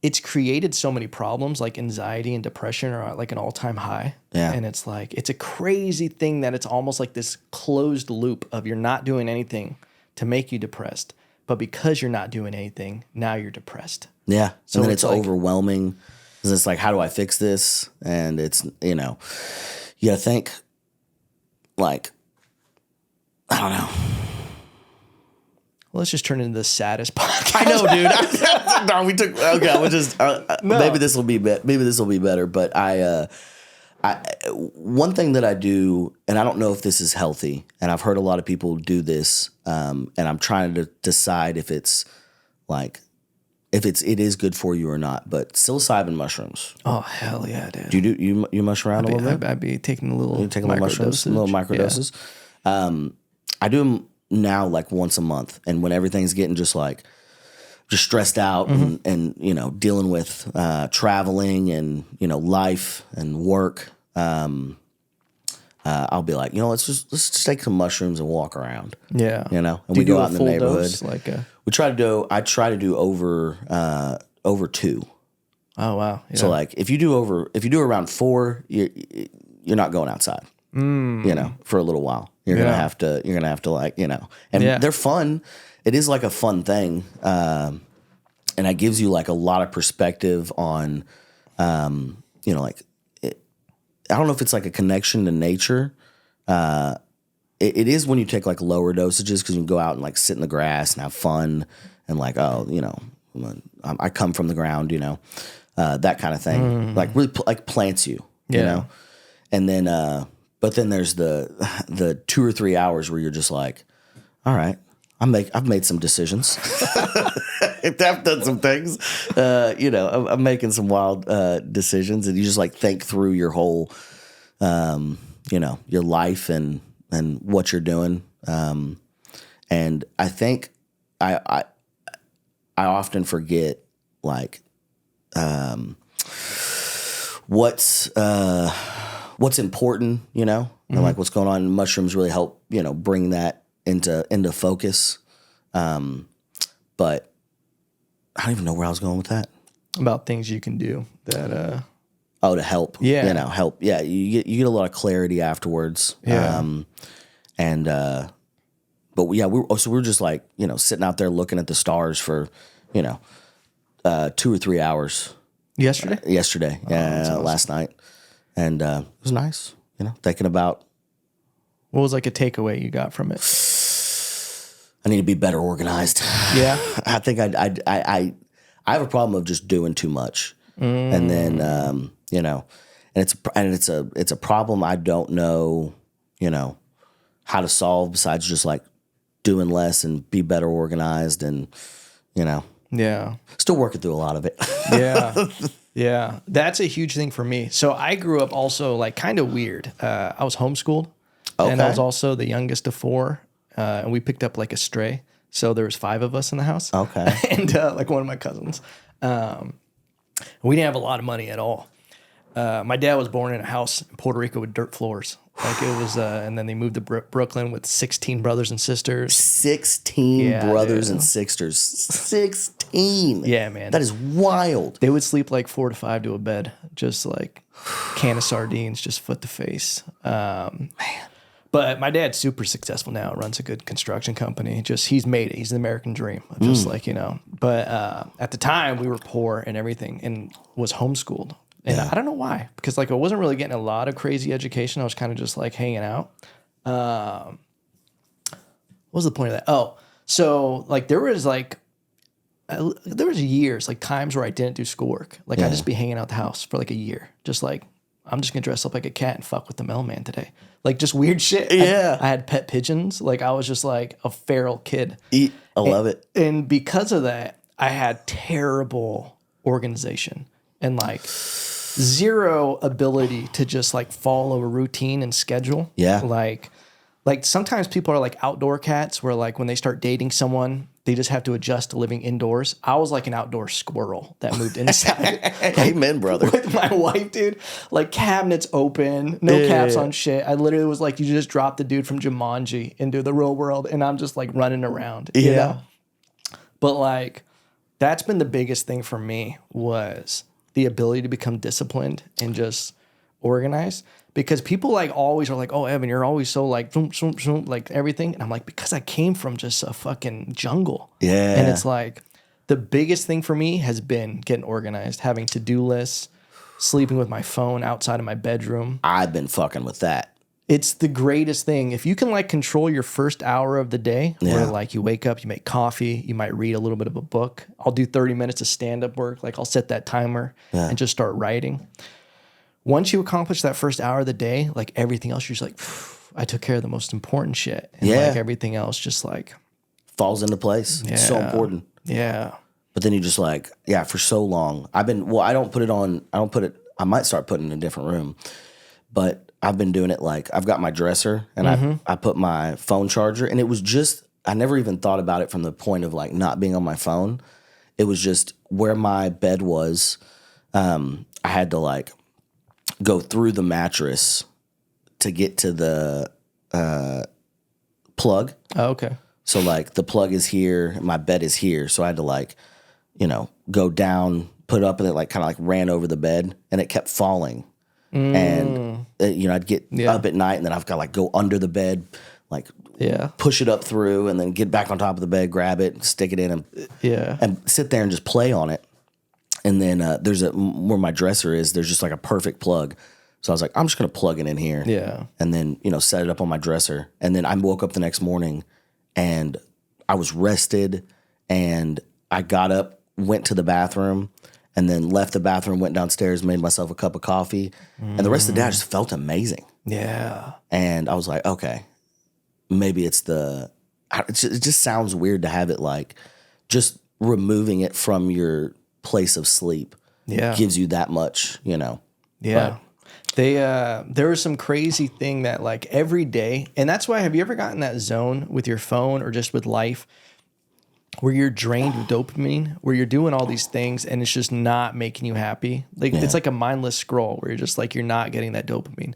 it's created so many problems like anxiety and depression are at like an all-time high. Yeah. And it's like, it's a crazy thing that it's almost like this closed loop of you're not doing anything to make you depressed, but because you're not doing anything, now you're depressed. Yeah. So and then it's like, overwhelming. Because it's like, how do I fix this? And it's, you gotta think like, I don't know. Well, let's just turn it into the saddest podcast. I know, dude. No, we took. Okay, we'll just. Maybe this will be. Maybe this will be better. But I one thing that I do, and I don't know if this is healthy, and I've heard a lot of people do this, and I'm trying to decide if it's like, it is good for you or not. But psilocybin mushrooms. Oh hell yeah, dude! Do you mush around a little bit? I'd be taking a little. Mushrooms, little microdoses. Yeah. I do them now like once a month, and when everything's getting just stressed out and dealing with traveling and life and work, I'll be like, let's just take some mushrooms and walk around. Yeah, and we go out in the neighborhood. Dose, I try to do over 2. Oh wow! Yeah. So like if you do around 4, you're not going outside. For a little while. You're gonna have to like, and they're fun. It is like a fun thing. And it gives you like a lot of perspective on, like I don't know if it's like a connection to nature. It is when you take like lower dosages because you can go out and like sit in the grass and have fun and like, I come from the ground, that kind of thing. Like really like plants you, you know, and then, but then there's the 2 or 3 hours where you're just like, all right, I've made some decisions. I've done some things. I'm making some wild decisions, and you just like think through your whole, your life and what you're doing. And I think I often forget like what's important, and like what's going on. Mushrooms really help, bring that into focus. But I don't even know where I was going with that. About things you can do that. To help. Yeah. Help. Yeah. You get a lot of clarity afterwards. Yeah. But yeah, we're just like, sitting out there looking at the stars for, 2 or 3 hours. Yesterday. Yeah. Awesome. Last night. And it was nice, thinking about. What was like a takeaway you got from it? I need to be better organized. Yeah. I think I have a problem of just doing too much. And then, you know, and it's a problem I don't know, you know, how to solve besides just like doing less and be better organized and, you know. Yeah. Still working through a lot of it. Yeah. Yeah. That's a huge thing for me. So I grew up also like kind of weird. I was homeschooled and I was also the youngest of four. And we picked up like a stray. So there was 5 of us in the house. Okay. And like one of my cousins. We didn't have a lot of money at all. My dad was born in a house in Puerto Rico with dirt floors. Like it was, and then they moved to Brooklyn with 16 brothers and sisters. 16 brothers and sisters. 16. Yeah, man. That is wild. They would sleep like 4 to 5 to a bed, just like can of sardines, just foot to face. Man. But my dad's super successful now. Runs a good construction company. Just he's made it. He's the American dream. Just like, you know. But at the time we were poor and everything, and was homeschooled. And I don't know why, because like I wasn't really getting a lot of crazy education. I was kind of just like hanging out. What was the point of that? Oh, so like there was years, like times where I didn't do schoolwork. Like I'd just be hanging out the house for like a year, just like I'm just gonna dress up like a cat and fuck with the mailman today. Like just weird shit. Yeah. I had pet pigeons. Like I was just like a feral kid. I love it. And because of that, I had terrible organization and like zero ability to just like follow a routine and schedule. Yeah. Like sometimes people are like outdoor cats where like when they start dating someone, they just have to adjust to living indoors. I was like an outdoor squirrel that moved inside. Amen, brother. With my wife, dude. Like cabinets open, no caps on shit. I literally was like, you just dropped the dude from Jumanji into the real world and I'm just like running around. You know? But like that's been the biggest thing for me was the ability to become disciplined and just organized. Because people like always are like, oh, Evan, you're always so like, like everything. And I'm like, because I came from just a fucking jungle. Yeah. And it's like, the biggest thing for me has been getting organized, having to-do lists, sleeping with my phone outside of my bedroom. I've been fucking with that. It's the greatest thing. If you can like control your first hour of the day, where like you wake up, you make coffee, you might read a little bit of a book. I'll do 30 minutes of stand-up work. Like I'll set that timer and just start writing. Once you accomplish that first hour of the day, like everything else, you're just like, I took care of the most important shit. And like everything else just like falls into place. It's so important. Yeah. But then you just like, for so long. I might start putting it in a different room. But I've been doing it like, I've got my dresser and I put my phone charger. And it was just, I never even thought about it from the point of like not being on my phone. It was just where my bed was. I had to like go through the mattress to get to the plug. Oh, okay. So like the plug is here, my bed is here. So I had to like, you know, go down, put up, and it like kind of like ran over the bed and it kept falling. And you know, I'd get up at night and then I've got to like go under the bed, like push it up through and then get back on top of the bed, grab it, stick it in and sit there and just play on it. And then there's where my dresser is, there's just like a perfect plug. So I was like, I'm just going to plug it in here. Yeah. And then, you know, set it up on my dresser. And then I woke up the next morning and I was rested and I got up, went to the bathroom and then left the bathroom, went downstairs, made myself a cup of coffee. And the rest of the day I just felt amazing. Yeah. And I was like, okay, maybe it just sounds weird to have it like just removing it from your place of sleep gives you that much, you know. Yeah. There was some crazy thing that like every day, and that's why, have you ever gotten that zone with your phone or just with life where you're drained with dopamine, where you're doing all these things and it's just not making you happy? Like it's like a mindless scroll where you're just like, you're not getting that dopamine.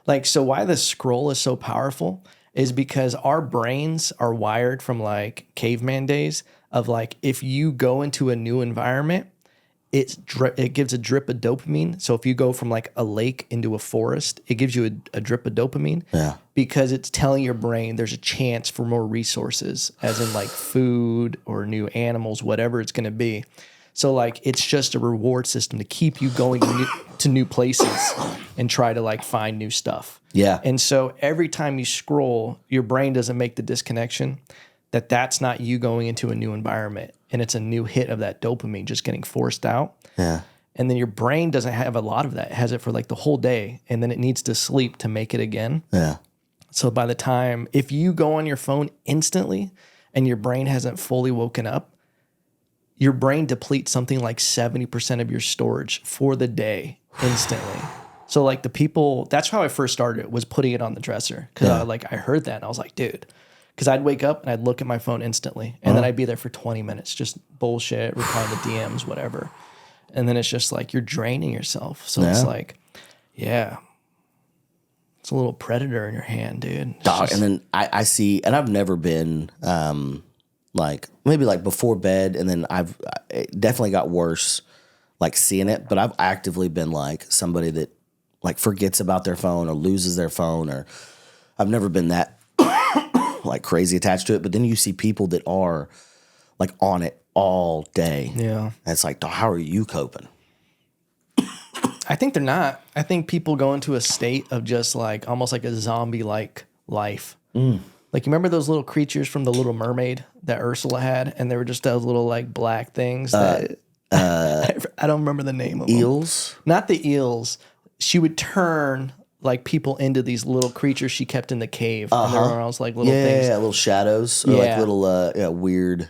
Like, so why the scroll is so powerful is because our brains are wired from like caveman days of like, if you go into a new environment, it gives a drip of dopamine. So if you go from like a lake into a forest, it gives you a drip of dopamine because it's telling your brain there's a chance for more resources, as in like food or new animals, whatever it's going to be. So like it's just a reward system to keep you going to new places and try to like find new stuff. Yeah. And so every time you scroll, your brain doesn't make the disconnection that that's not you going into a new environment and it's a new hit of that dopamine just getting forced out. Yeah. And then your brain doesn't have a lot of that. It has it for like the whole day. And then it needs to sleep to make it again. Yeah. So by the time, if you go on your phone instantly and your brain hasn't fully woken up, your brain depletes something like 70% of your storage for the day instantly. So like the people, that's how I first started, was putting it on the dresser. Because I heard that and I was like, dude. Because I'd wake up and I'd look at my phone instantly. And then I'd be there for 20 minutes, just bullshit, replying to DMs, whatever. And then it's just like you're draining yourself. So it's like, it's a little predator in your hand, dude. Dog, and then I see, and I've never been like maybe like before bed, and then it definitely got worse, like seeing it. But I've actively been like somebody that like forgets about their phone or loses their phone, or I've never been that like crazy attached to it. But then you see people that are like on it all day. Yeah. And it's like, how are you coping? I think they're not. I think people go into a state of just like almost like a zombie-like life. Like, you remember those little creatures from The Little Mermaid that Ursula had? And they were just those little like black things that I don't remember the name of eels? Them. Not the eels. She would turn like people into these little creatures she kept in the cave. And they were almost like little things. Yeah, little shadows. Or like little weird.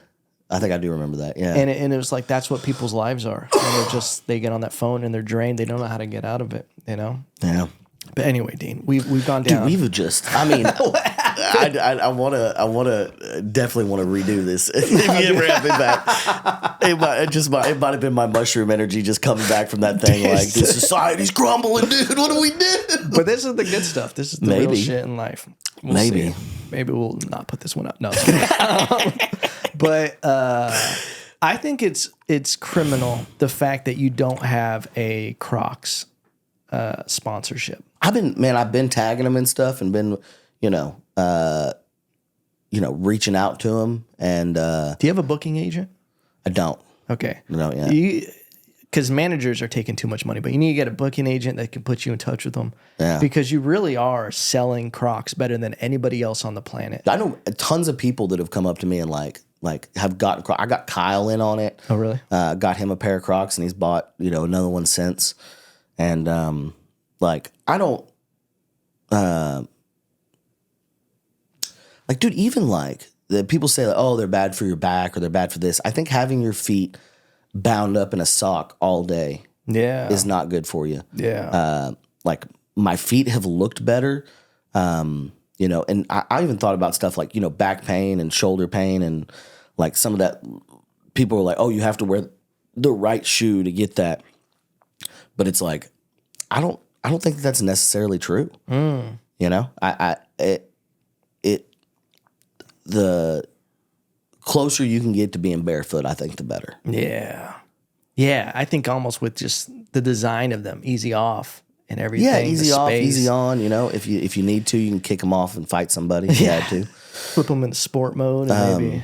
I think I do remember that. Yeah. And it was like, that's what people's lives are. And they get on that phone and they're drained. They don't know how to get out of it, you know? Yeah. But anyway, Dean, we've gone down. Dude, we've just, I mean, I want to definitely want to redo this. If you ever have me back, it might have been my mushroom energy just coming back from that thing. Like, this society's crumbling, dude. What do we do? But this is the good stuff. This is the real shit in life. We'll see. Maybe we'll not put this one up. No. But I think it's criminal, the fact that you don't have a Crocs sponsorship. I've been tagging them and stuff, and been, reaching out to them. And do you have a booking agent? I don't. Okay. No, yeah. Because managers are taking too much money, but you need to get a booking agent that can put you in touch with them. Yeah. Because you really are selling Crocs better than anybody else on the planet. I know tons of people that have come up to me and like have gotten Crocs. I got Kyle in on it. Oh, really? Got him a pair of Crocs, and he's bought, another one since. And I don't dude, even like the people say, like, oh, they're bad for your back or they're bad for this. I think having your feet bound up in a sock all day is not good for you. Yeah. Like my feet have looked better. And I even thought about stuff like, back pain and shoulder pain, and like some of that people are like, oh, you have to wear the right shoe to get that. But it's like, I don't think that's necessarily true. The closer you can get to being barefoot, I think the better. Yeah. Yeah. I think almost with just the design of them, easy off and everything. Yeah, easy off, easy on. If you need to, you can kick them off and fight somebody if you had to. Flip them into sport mode and maybe,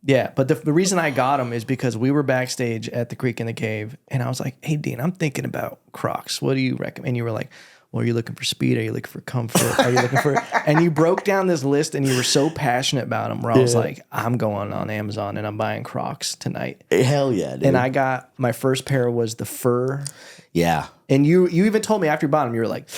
Yeah, but the reason I got them is because we were backstage at the Creek in the Cave, and I was like, hey, Dean, I'm thinking about Crocs. What do you recommend? And you were like, well, are you looking for speed? Are you looking for comfort? Are you looking for... And you broke down this list, and you were so passionate about them, where I was like, I'm going on Amazon, and I'm buying Crocs tonight. Hell yeah, dude. And I got... My first pair was the fur. Yeah. And you even told me after you bought them, you were like,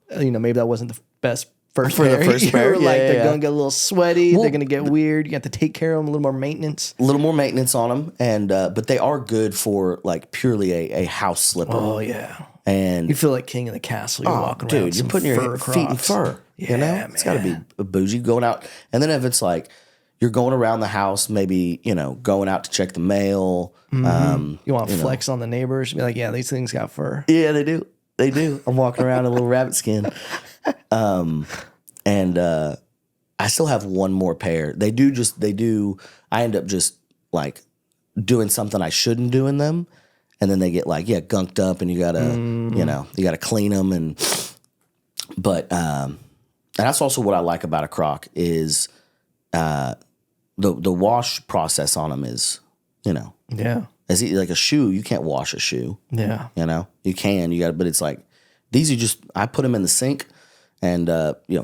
maybe that wasn't the best first for pair. The first pair. They're going to get a little sweaty. They're going to get weird. You have to take care of them, a little more maintenance. A little more maintenance on them, and but they are good for like purely a house slipper. Oh, yeah. And you feel like king of the castle. You're walking around. Dude, you're putting your feet in fur. Yeah, man. It's got to be a bougie going out. And then if it's like you're going around the house, maybe going out to check the mail. Mm-hmm. You want to flex on the neighbors? Be like, yeah, these things got fur. Yeah, they do. They do. I'm walking around in a little rabbit skin. And I still have one more pair. They do. I end up just like doing something I shouldn't do in them. And then they get like, gunked up, and you gotta clean them. But that's also what I like about a Croc is, the wash process on them is, as like a shoe, you can't wash a shoe. Yeah. You can, but it's like, these are just, I put them in the sink and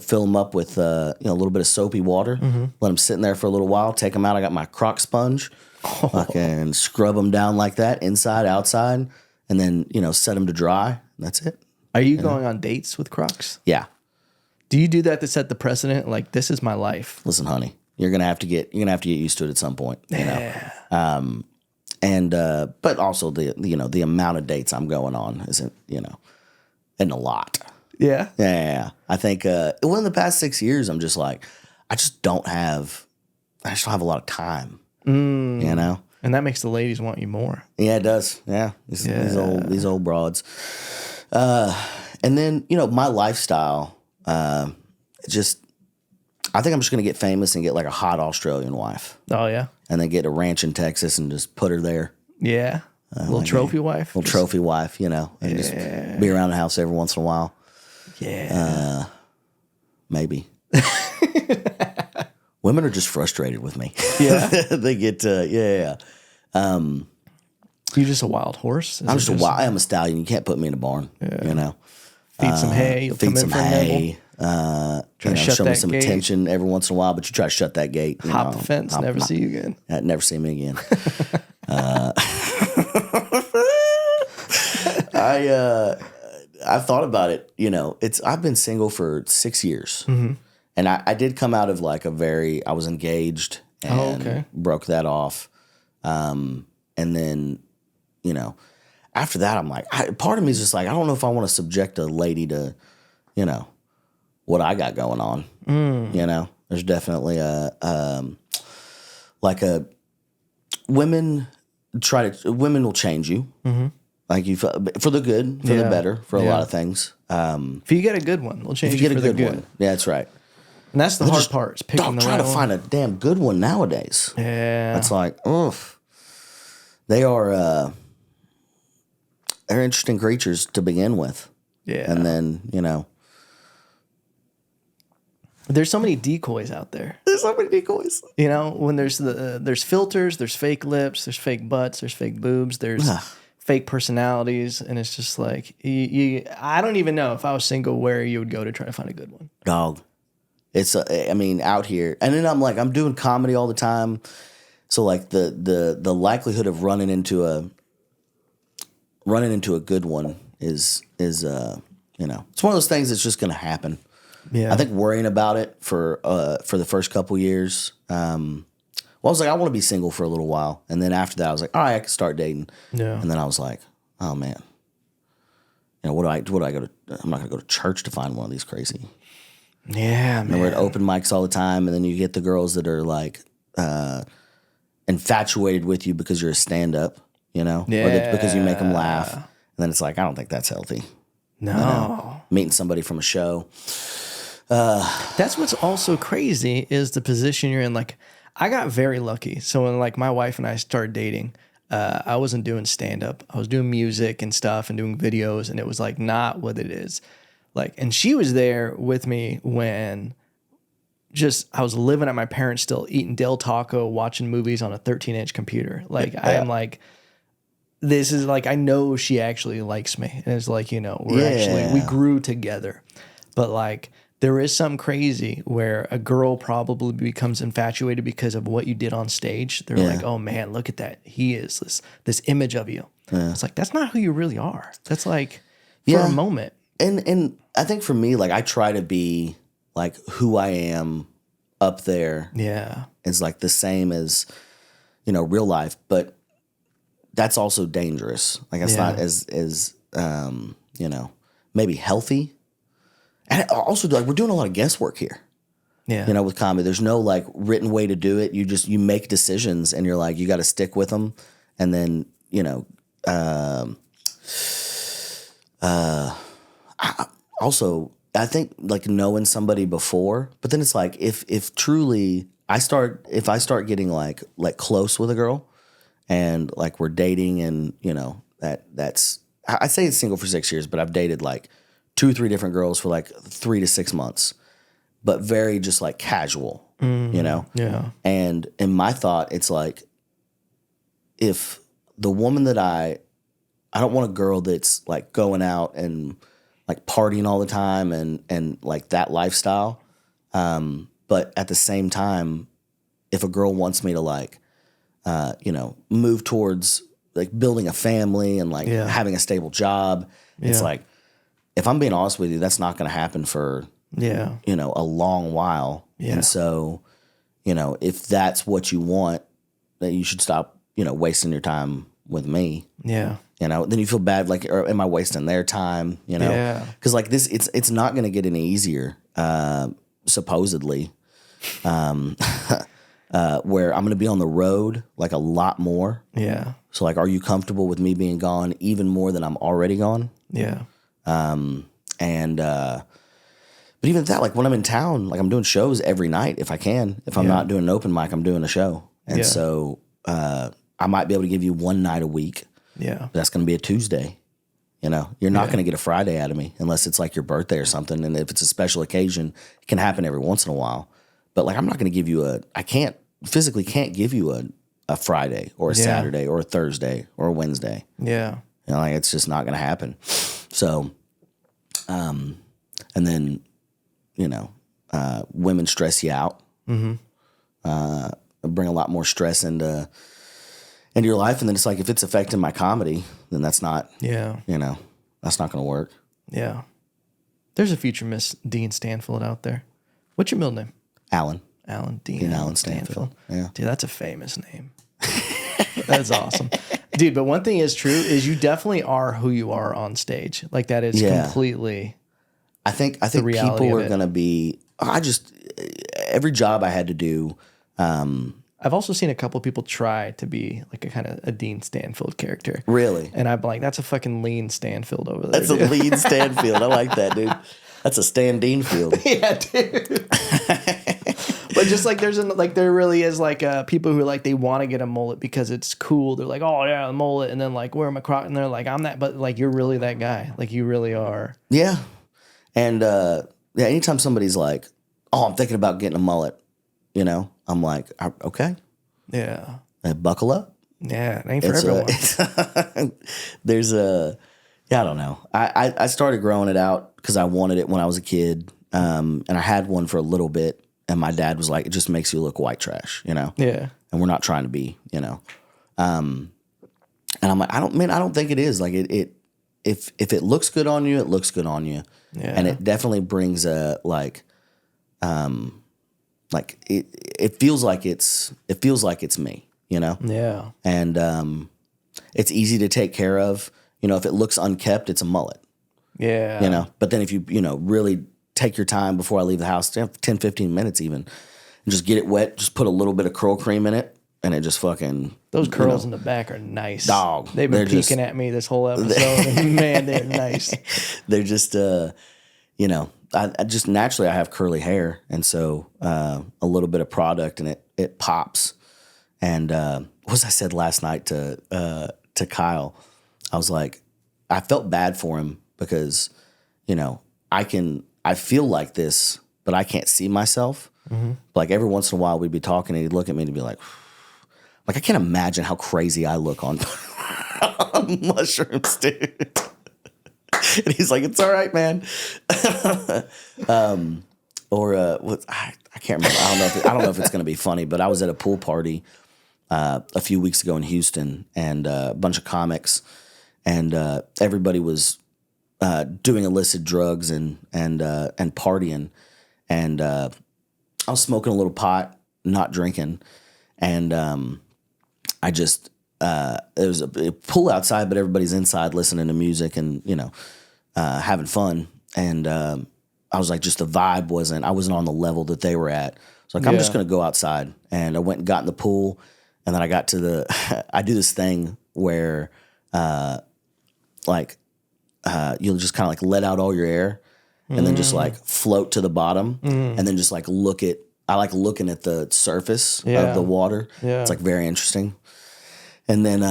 fill them up with a little bit of soapy water. Let them sit in there for a little while. Take them out. I got my Croc sponge. I can scrub them down like that, inside, outside, and then set them to dry. That's it. Are you going on dates with Crocs? Yeah. Do you do that to set the precedent? Like, this is my life. Listen, honey, you're gonna have to get used to it at some point. Yeah. But also the amount of dates I'm going on isn't a lot. Yeah. Yeah. I think in the past 6 years, I'm just like, I just don't have a lot of time. And that makes the ladies want you more. Yeah, it does. Yeah. These old broads. And then, my lifestyle, I think I'm just going to get famous and get like a hot Australian wife. Oh, yeah. And then get a ranch in Texas and just put her there. Yeah. Little trophy wife. Little trophy wife, and just be around the house every once in a while. Yeah. Maybe. Women are just frustrated with me. Yeah. They get, You're just a wild horse? I am a stallion. You can't put me in a barn, Feed some hay. You'll feed some hay. Show me some gate. attention every once in a while, but you try to shut that gate. Hop the fence, never see you again. Never see me again. I've thought about it. I've been single for 6 years, and I did come out of like I was engaged and broke that off, and then after that I'm like, part of me is just like, I don't know if I want to subject a lady to what I got going on. There's definitely women will change you. Like you, for the good, for the better, for a lot of things. If you get a good one, they'll change if you you get for a good the good. one. Yeah, that's right. And that's the hard part, is picking Don't the try right to one. find a damn good one nowadays. Yeah. It's like, oof. They are they're interesting creatures to begin with. Yeah. And then, there's so many decoys out there. There's so many decoys. When there's filters, there's fake lips, there's fake butts, there's fake boobs, there's fake personalities, and it's just like I don't even know if I was single where you would go to try to find a good one. Dog. It's out here, and then I'm doing comedy all the time, so like the likelihood of running into a good one is it's one of those things that's just gonna happen. Yeah. I think worrying about it for the first couple years, I was like, I want to be single for a little while. And then after that, I was like, all right, I can start dating. Yeah. And then I was like, oh, man. What do I go to? I'm not going to go to church to find one of these crazy. Yeah, man. And we're at open mics all the time. And then you get the girls that are like infatuated with you because you're a stand-up, Yeah. Or because you make them laugh. And then it's like, I don't think that's healthy. No. Meeting somebody from a show. That's what's also crazy is the position you're in. Like, I got very lucky. So when like my wife and I started dating, I wasn't doing stand-up. I was doing music and stuff and doing videos, and it was like not what it is. Like, and she was there with me when I was living at my parents' still, eating Del Taco, watching movies on a 13-inch computer. Like, I am like, this is like, I know she actually likes me. And it's like, we grew together. But like, there is something crazy where a girl probably becomes infatuated because of what you did on stage. They're like, oh man, look at that. He is this image of you. Yeah. It's like, that's not who you really are. That's like for a moment. And I think for me, like I try to be like who I am up there. Yeah. Is like the same as, real life, but that's also dangerous. Like it's not as maybe healthy. And also, like, we're doing a lot of guesswork here. Yeah. With comedy, there's no like written way to do it. You make decisions, and you're like, you got to stick with them. And then, I think like knowing somebody before, but then it's like if truly I start getting like close with a girl, and like we're dating, and that's I say it's single for 6 years, but I've dated like 2-3 different girls for like 3 to 6 months, but very just like casual, Yeah. And in my thought, it's like, if the woman that I don't want a girl that's like going out and like partying all the time and like that lifestyle. But at the same time, if a girl wants me to like, move towards like building a family and like having a stable job, it's like, if I'm being honest with you, that's not going to happen for, a long while. Yeah. And so, if that's what you want, then you should stop, wasting your time with me. Yeah. Then you feel bad, like, or am I wasting their time? Yeah. Because like this, it's not going to get any easier, supposedly. Where I'm going to be on the road like a lot more. Yeah. So like, are you comfortable with me being gone even more than I'm already gone? Yeah. But even that, like when I'm in town, like I'm doing shows every night if I can. If I'm not doing an open mic, I'm doing a show. And so I might be able to give you one night a week. Yeah. But that's going to be a Tuesday. You're not going to get a Friday out of me unless it's like your birthday or something. And if it's a special occasion, it can happen every once in a while. But like I'm not going to give you physically can't give you a Friday or a Saturday or a Thursday or a Wednesday. Yeah. Like it's just not going to happen. So, and then, women stress you out. Mm-hmm. Bring a lot more stress into your life. And then it's like, if it's affecting my comedy, then that's not, that's not going to work. Yeah. There's a future Miss Dean Stanfield out there. What's your middle name? Alan. Dean Allen Stanfield. Yeah. Dude, that's a famous name. That's awesome. Dude, but one thing is true is you definitely are who you are on stage. Like that is completely I think people are going to be every job I had to do. I've also seen a couple people try to be like a kind of a Dean Stanfield character. Really? And I'm like, that's a fucking lean Stanfield over there. That's a lean Stanfield. I like that, dude. That's a Stan Deanfield. Yeah, dude. But just like there really is like people who like they want to get a mullet because it's cool. They're like, oh yeah, a mullet, and then like wear my Crocs, and they're like, I'm that, but like you're really that guy. Like you really are. Yeah, and anytime somebody's like, oh, I'm thinking about getting a mullet, I'm like, okay, yeah, buckle up. Yeah, it ain't for everyone. There's I don't know. I started growing it out because I wanted it when I was a kid, and I had one for a little bit. And my dad was like, it just makes you look white trash, Yeah. And we're not trying to be, And I'm like, I don't think it is. Like if it looks good on you, it looks good on you. Yeah. And it definitely brings it feels like it's me, Yeah. And it's easy to take care of. If it looks unkept, it's a mullet. Yeah. But then if you, really take your time before I leave the house, 10, 15 minutes even, and just get it wet. Just put a little bit of curl cream in it, and it just fucking... Those curls in the back are nice. Dog. They've been peeking at me this whole episode, and man, they're nice. They're just, I just naturally I have curly hair, and so a little bit of product, and it pops. And what was I said last night to Kyle? I was like, I felt bad for him because, I feel like this, but I can't see myself. Mm-hmm. Like every once in a while we'd be talking and he'd look at me and he'd be like, I can't imagine how crazy I look on mushrooms, dude. And he's like, it's all right, man. I can't remember. I don't know if it's going to be funny, but I was at a pool party a few weeks ago in Houston and a bunch of comics and everybody was doing illicit drugs and partying, and I was smoking a little pot, not drinking, and I just it was a pool outside, but everybody's inside listening to music and having fun, and I was like, just the vibe I wasn't on the level that they were at. So like, I'm just gonna go outside, and I went and got in the pool, and then I got to I do this thing where you'll just kind of like let out all your air and then just like float to the bottom and then just like I like looking at the surface of the water. Yeah. It's like very interesting. And then,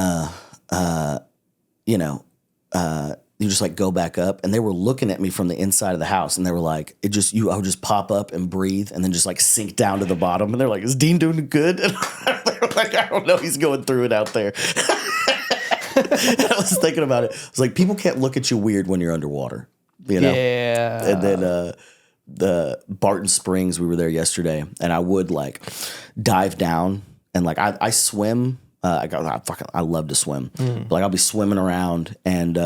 you just like go back up, and they were looking at me from the inside of the house, and they were like, I would just pop up and breathe and then just like sink down to the bottom. And they're like, is Dean doing good? And they were like, I don't know. He's going through it out there. I was thinking about it. I was like, people can't look at you weird when you're underwater. you know? Yeah. And then the Barton Springs, we were there yesterday, and I would like dive down and like I swim. I love to swim. But, like I'll be swimming around and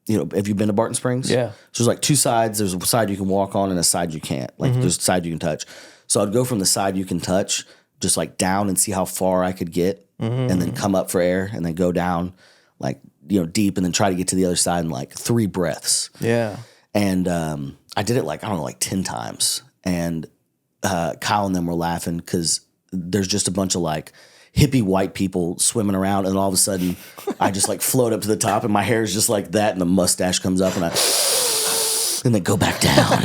you know, have you been to Barton Springs? Yeah. So there's like two sides. There's a side you can walk on and a side you can't. Like there's a side you can touch. So I'd go from the side you can touch, just like down and see how far I could get, and then come up for air, and then go down, like, you know, deep, and then try to get to the other side in like 3 breaths. Yeah. And I did it like, I don't know, like 10 times. And Kyle and them were laughing because there's just a bunch of like hippie white people swimming around, and all of a sudden I just like float up to the top, and my hair is just like that, and the mustache comes up, and then go back down.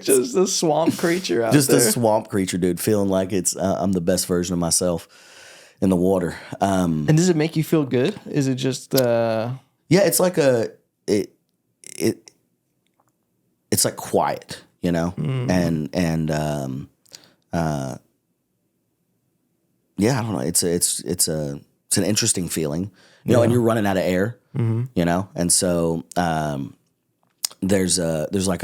Just a swamp creature out just there. a swamp creature, dude, feeling like it's I'm the best version of myself in the water. And does it make you feel good? Is it just yeah, it's like it's like quiet, you know? And yeah, I don't know. It's an interesting feeling, you know, and you're running out of air, you know? And so there's like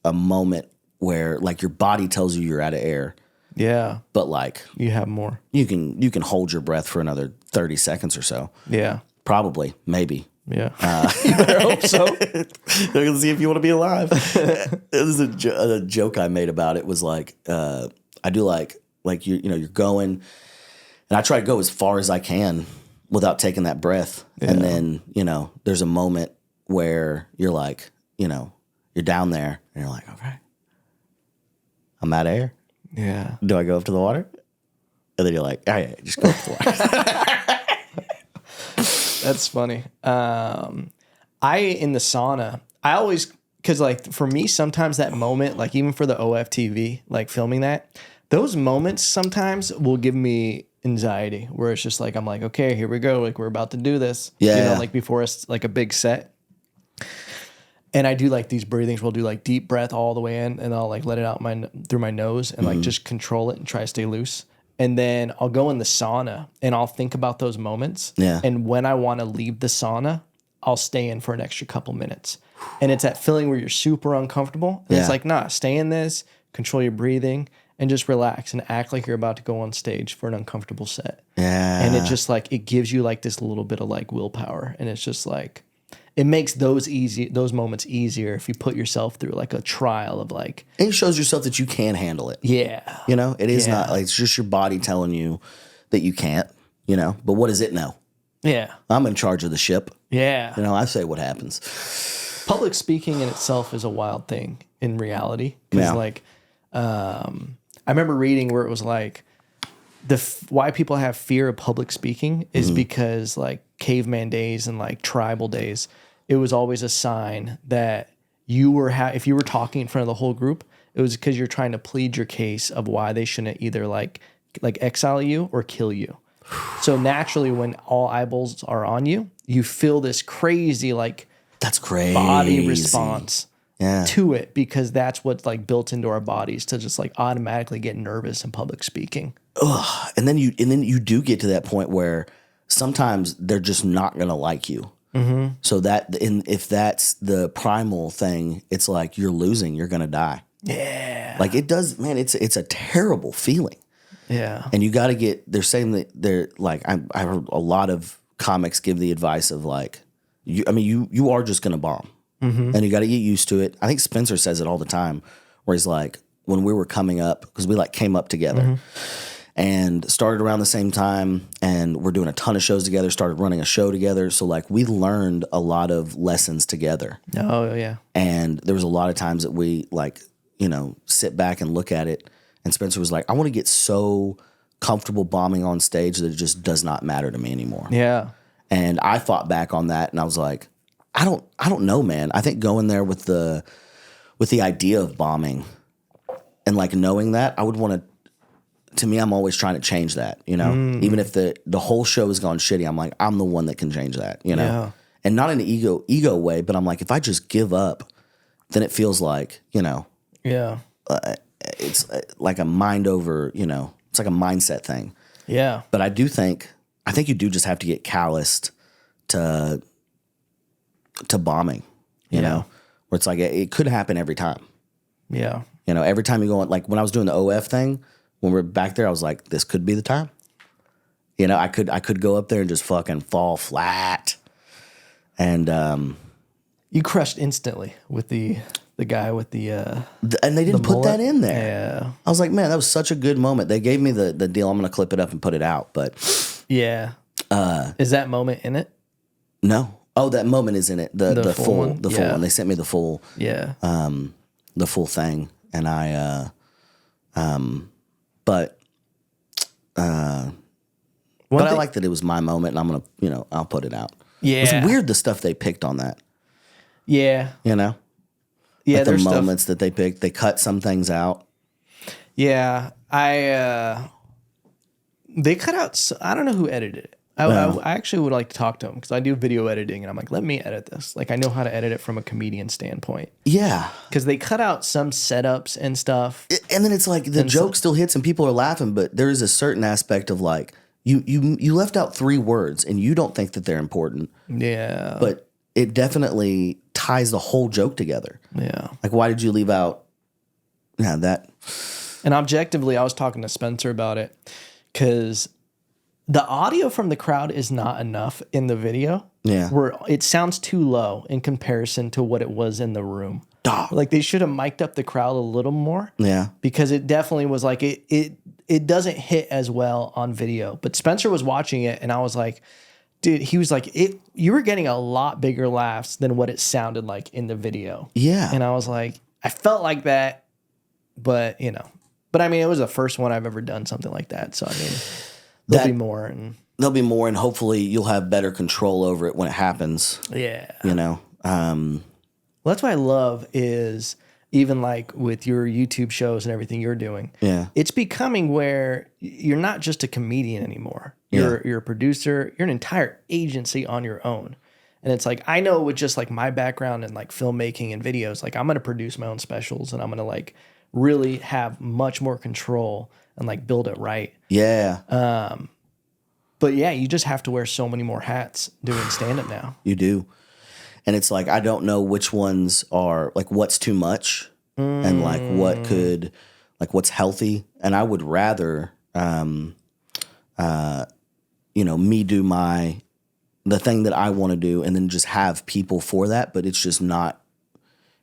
a moment where like your body tells you you're out of air. Yeah. But like You have more. you can hold your breath for another 30 seconds or so. Yeah. Probably, maybe. Yeah. You better hope so. They're gonna see if you want to be alive. It was a joke I made about it was like I do like you know, you're going, and I try to go as far as I can without taking that breath. Yeah. And then, you know, there's a moment where you're like, you know, you're down there and you're like, okay, I'm out of air. Yeah. Do I go up to the water? And then you're like, oh yeah, just go up to the water. That's funny. In the sauna, I always, because like for me, sometimes that moment, like even for the OFTV, like filming that, those moments sometimes will give me anxiety where it's just like, I'm like, okay, here we go. Like we're about to do this. Yeah. You know, like before it's like a big set. And I do like these breathings. We'll do like deep breath all the way in, and I'll like let it out through my nose and like just control it and try to stay loose. And then I'll go in the sauna and I'll think about those moments. Yeah. And when I want to leave the sauna, I'll stay in for an extra couple minutes. And it's that feeling where you're super uncomfortable. And it's like, nah, stay in this, control your breathing, and just relax and act like you're about to go on stage for an uncomfortable set. Yeah. And it just like, it gives you like this little bit of like willpower. And it's just like, it makes those moments easier if you put yourself through like a trial of like. And it shows yourself that you can handle it. Yeah. You know, it is not like it's just your body telling you that you can't, you know, but what does it know? Yeah. I'm in charge of the ship. Yeah. You know, I say what happens. Public speaking in itself is a wild thing in reality. Because like, I remember reading where it was like, why people have fear of public speaking is because like caveman days and like tribal days, it was always a sign that you were if you were talking in front of the whole group, it was because you're trying to plead your case of why they shouldn't either like exile you or kill you. So naturally, when all eyeballs are on you, you feel this crazy like that's crazy body response yeah. to it, because that's what's like built into our bodies to just like automatically get nervous in public speaking. Ugh. And then you do get to that point where sometimes they're just not gonna like you. Mm-hmm. So if that's the primal thing, it's like you're losing, you're gonna die. Yeah, like it does, man. It's a terrible feeling. Yeah, and you got to get. They're saying that they're like I heard a lot of comics give the advice of like you are just gonna bomb, and you got to get used to it. I think Spencer says it all the time, where he's like, when we were coming up, because we like came up together. And started around the same time, and we're doing a ton of shows together, started running a show together. So like we learned a lot of lessons together. Oh yeah. And there was a lot of times that we like, you know, sit back and look at it. And Spencer was like, I want to get so comfortable bombing on stage that it just does not matter to me anymore. Yeah. And I thought back on that and I was like, I don't know, man. I think going there with the idea of bombing and like knowing that, I would want to me, I'm always trying to change that, you know, even if the whole show has gone shitty, I'm like, I'm the one that can change that, you know, and not in an ego way, but I'm like, if I just give up, then it feels like, you know, it's like a mind over, you know, it's like a mindset thing. Yeah. But I think you do just have to get calloused to to bombing, you know, where it's like it could happen every time. Yeah. You know, every time you go on, like when I was doing the OF thing, when we were back there, I was like, this could be the time. You know, I could go up there and just fucking fall flat. And you crushed instantly with the guy with the and they didn't put that in there. Yeah. I was like, man, that was such a good moment. They gave me the deal. I'm going to clip it up and put it out. But yeah. Is that moment in it? No. Oh, that moment is in it. The full one. The full Yeah. one. They sent me the full the full thing. And I but I like that it was my moment and I'm gonna, you know, I'll put it out. Yeah. It's weird the stuff they picked on that. Yeah. You know? Yeah, like the moments that they picked. They cut some things out. Yeah. They cut out, I don't know who edited it. I actually would like to talk to him because I do video editing and I'm like, let me edit this. Like I know how to edit it from a comedian standpoint. Yeah. Because they cut out some setups and stuff. And then it's like the joke still hits and people are laughing, but there is a certain aspect of like, you left out 3 words and you don't think that they're important. Yeah. But it definitely ties the whole joke together. Yeah. Like, why did you leave out that? And objectively, I was talking to Spencer about it because the audio from the crowd is not enough in the video. Yeah. Where it sounds too low in comparison to what it was in the room. Like they should have mic'd up the crowd a little more. Yeah. Because it definitely was like it doesn't hit as well on video. But Spencer was watching it and I was like, dude, he was like, you were getting a lot bigger laughs than what it sounded like in the video. Yeah. And I was like, I felt like that, but you know. But I mean, it was the first one I've ever done something like that. So I mean, there'll be more and hopefully you'll have better control over it when it happens. Yeah. You know? Well, that's what I love is even like with your YouTube shows and everything you're doing. Yeah. It's becoming where you're not just a comedian anymore. You're a producer. You're an entire agency on your own. And it's like, I know with just like my background in like filmmaking and videos, like I'm going to produce my own specials and I'm going to like really have much more control and like build it right. Yeah. But yeah, you just have to wear so many more hats doing stand-up now. You do. And it's like, I don't know which ones are like what's too much and like what could, like what's healthy. And I would rather, you know, me do the thing that I want to do and then just have people for that. But it's just not,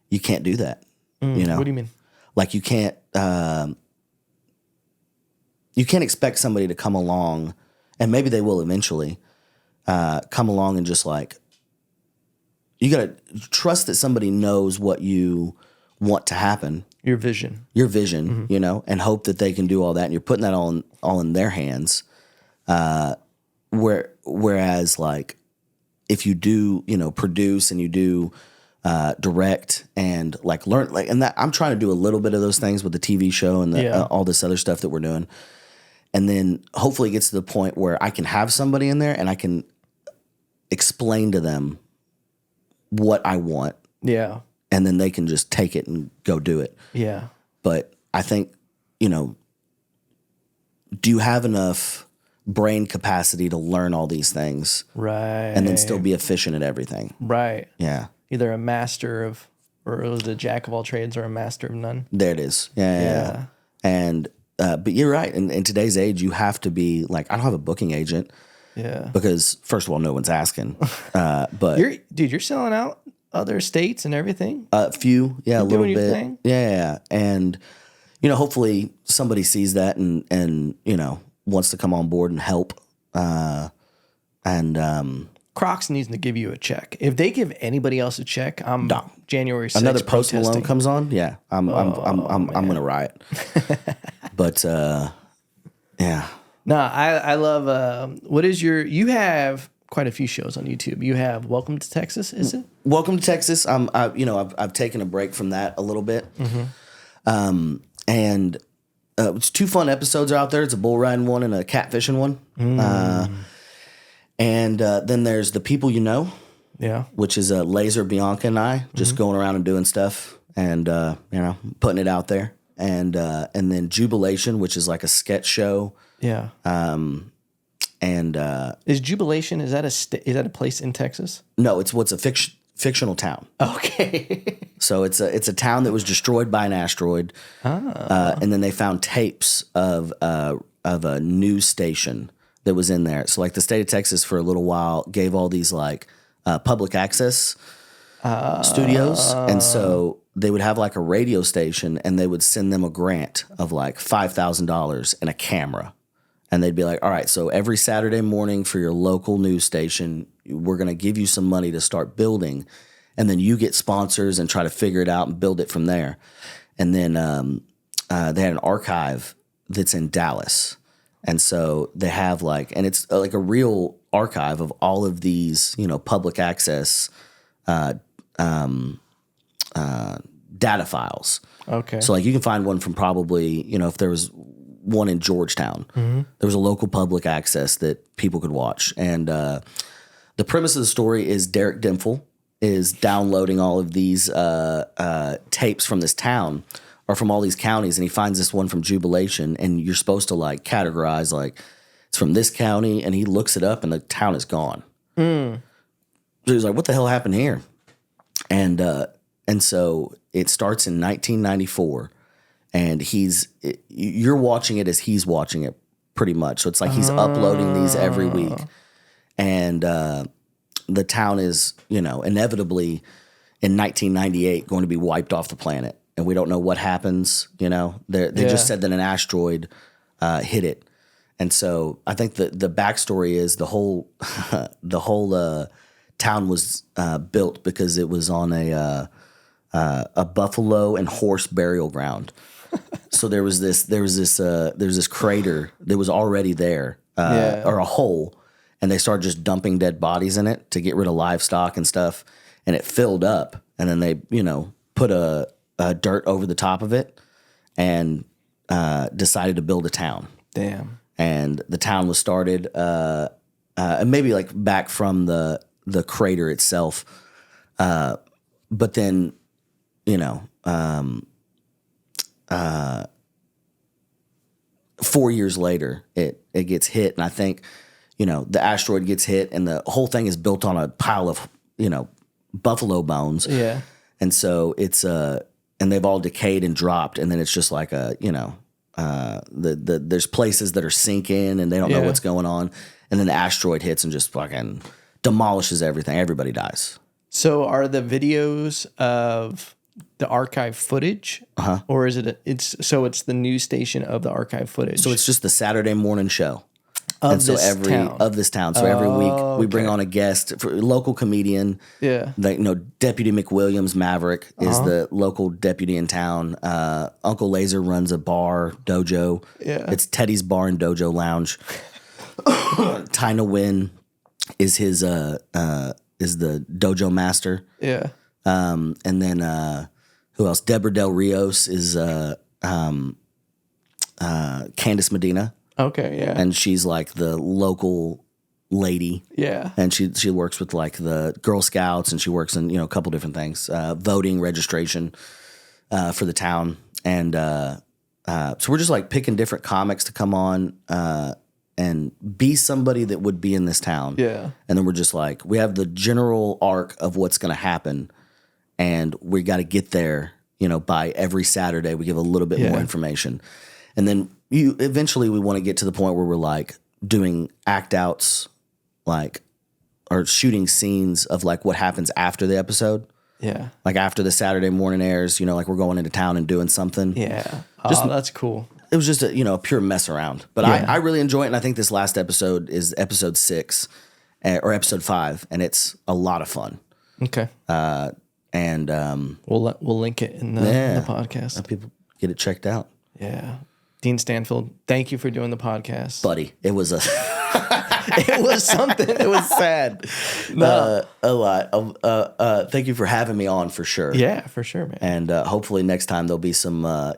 you can't do that. You know? What do you mean? Like you can't expect somebody to come along, and maybe they will eventually come along and just like, you got to trust that somebody knows what you want to happen. Your vision, you know, and hope that they can do all that. And you're putting that all in their hands. Whereas like if you do, you know, produce and you do direct and like learn, like, and that I'm trying to do a little bit of those things with the TV show and all this other stuff that we're doing. And then hopefully it gets to the point where I can have somebody in there and I can explain to them what I want. Yeah. And then they can just take it and go do it. Yeah. But I think, you know, do you have enough brain capacity to learn all these things? Right. And then still be efficient at everything. Right. Yeah. Either a master of, or it was a jack of all trades or a master of none. There it is. Yeah. And, but you're right. In today's age, you have to be like, I don't have a booking agent. Yeah. Because first of all, no one's asking. But you're selling out other states and everything. A few, yeah, a little doing your bit. thing? Yeah. And, you know, hopefully somebody sees that and, you know, wants to come on board and help. Crocs needs to give you a check. If they give anybody else a check, I'm January 6th. Another Post protesting. Malone comes on. Yeah. I'm gonna riot. But yeah. No, I love what is you have quite a few shows on YouTube. You have Welcome to Texas, is it? Welcome to Texas. I've taken a break from that a little bit. And it's 2 fun episodes out there. It's a bull riding one and a catfishing one. And then there's The People You Know. Yeah. Which is Laser, Bianca, and I just going around and doing stuff and you know, putting it out there. And then Jubilation, which is like a sketch show. Yeah. And is Jubilation, is that a place in Texas? No, it's what's a fictional town. Okay. So it's a town that was destroyed by an asteroid, and then they found tapes of a news station that was in there. So like the state of Texas for a little while gave all these like public access studios, and so they would have like a radio station, and they would send them a grant of like $5,000 and a camera. And they'd be like, all right, so every Saturday morning for your local news station, we're going to give you some money to start building. And then you get sponsors and try to figure it out and build it from there. And then they had an archive that's in Dallas. And so they have like, and it's like a real archive of all of these, public access data files. Okay. So like you can find one from probably, if there was one in Georgetown. Mm-hmm. There was a local public access that people could watch. And the premise of the story is Derek Dimfel is downloading all of these tapes from this town or from all these counties, and he finds this one from Jubilation, and you're supposed to like categorize like it's from this county, and he looks it up and the town is gone. So he's like, what the hell happened here? And so it starts in 1994. And you're watching it as he's watching it pretty much. So it's like he's uploading these every week. And the town is, inevitably in 1998 going to be wiped off the planet. And we don't know what happens, They just said that an asteroid hit it. And so I think the backstory is the whole town was built because it was on a buffalo and horse burial ground. So there was this crater that was already there, or a hole, and they started just dumping dead bodies in it to get rid of livestock and stuff, and it filled up, and then they put a dirt over the top of it, and decided to build a town. Damn. And the town was started, and maybe like back from the crater itself, but then 4 years later, it gets hit, and I think, the asteroid gets hit, and the whole thing is built on a pile of, buffalo bones. Yeah. And so it's and they've all decayed and dropped, and then it's just like there's places that are sinking, and they don't know what's going on, and then the asteroid hits and just fucking demolishes everything. Everybody dies. So are the videos of the archive footage, or is it's the news station of the archive footage? So it's just the Saturday morning show of this town. So every week we bring on a guest, for a local comedian. Yeah, Deputy McWilliams Maverick is the local deputy in town. Uncle Laser runs a bar dojo. Yeah, it's Teddy's Bar and Dojo Lounge. Tina Wynn is his is the dojo master. Yeah. And then who else? Deborah Del Rios is Candace Medina. Okay, yeah. And she's like the local lady. Yeah. And she works with like the Girl Scouts, and she works in, a couple different things, voting registration for the town. And so we're just like picking different comics to come on and be somebody that would be in this town. Yeah. And then we're just like, we have the general arc of what's going to happen, and we got to get there, by every Saturday. We give a little bit more information. And then eventually we want to get to the point where we're like doing act outs, like, or shooting scenes of like what happens after the episode. Yeah. Like after the Saturday morning airs, like we're going into town and doing something. Yeah. That's cool. It was just a pure mess around. But I really enjoy it, and I think this last episode is episode 6 or episode 5, and it's a lot of fun. Okay. And we'll link it in the podcast. Let people get it checked out. Yeah. Dean Stanfield, thank you for doing the podcast. Buddy, it was it was something. It was sad. No. A lot. Thank you for having me on for sure. Yeah, for sure, man. And hopefully next time there'll be some, we'll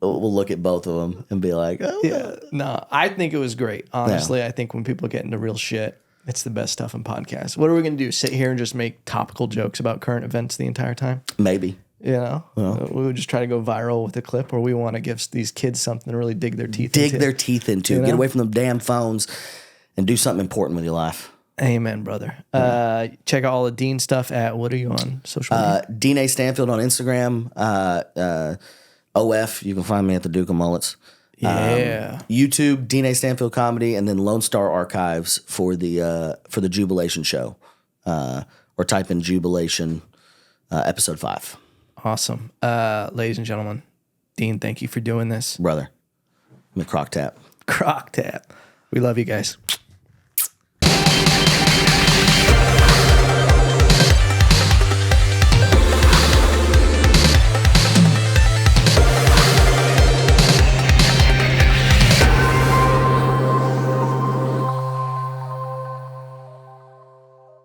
look at both of them and be like, oh, yeah. No, I think it was great. Honestly, I think when people get into real shit, it's the best stuff in podcasts. What are we going to do? Sit here and just make topical jokes about current events the entire time? Maybe. We would just try to go viral with a clip, or we want to give these kids something to really dig their teeth into. Get away from them damn phones and do something important with your life. Amen, brother. Check out all the Dean stuff at, what are you on social media? Dean Stanfield on Instagram. OF, you can find me at the Duke of Mullets. Yeah. YouTube, Dean Stanfield Comedy, and then Lone Star Archives for the Jubilation show. Or type in Jubilation episode 5. Awesome. Ladies and gentlemen, Dean, thank you for doing this. Brother, I'm a Croc Tap. Croc Tap. We love you guys.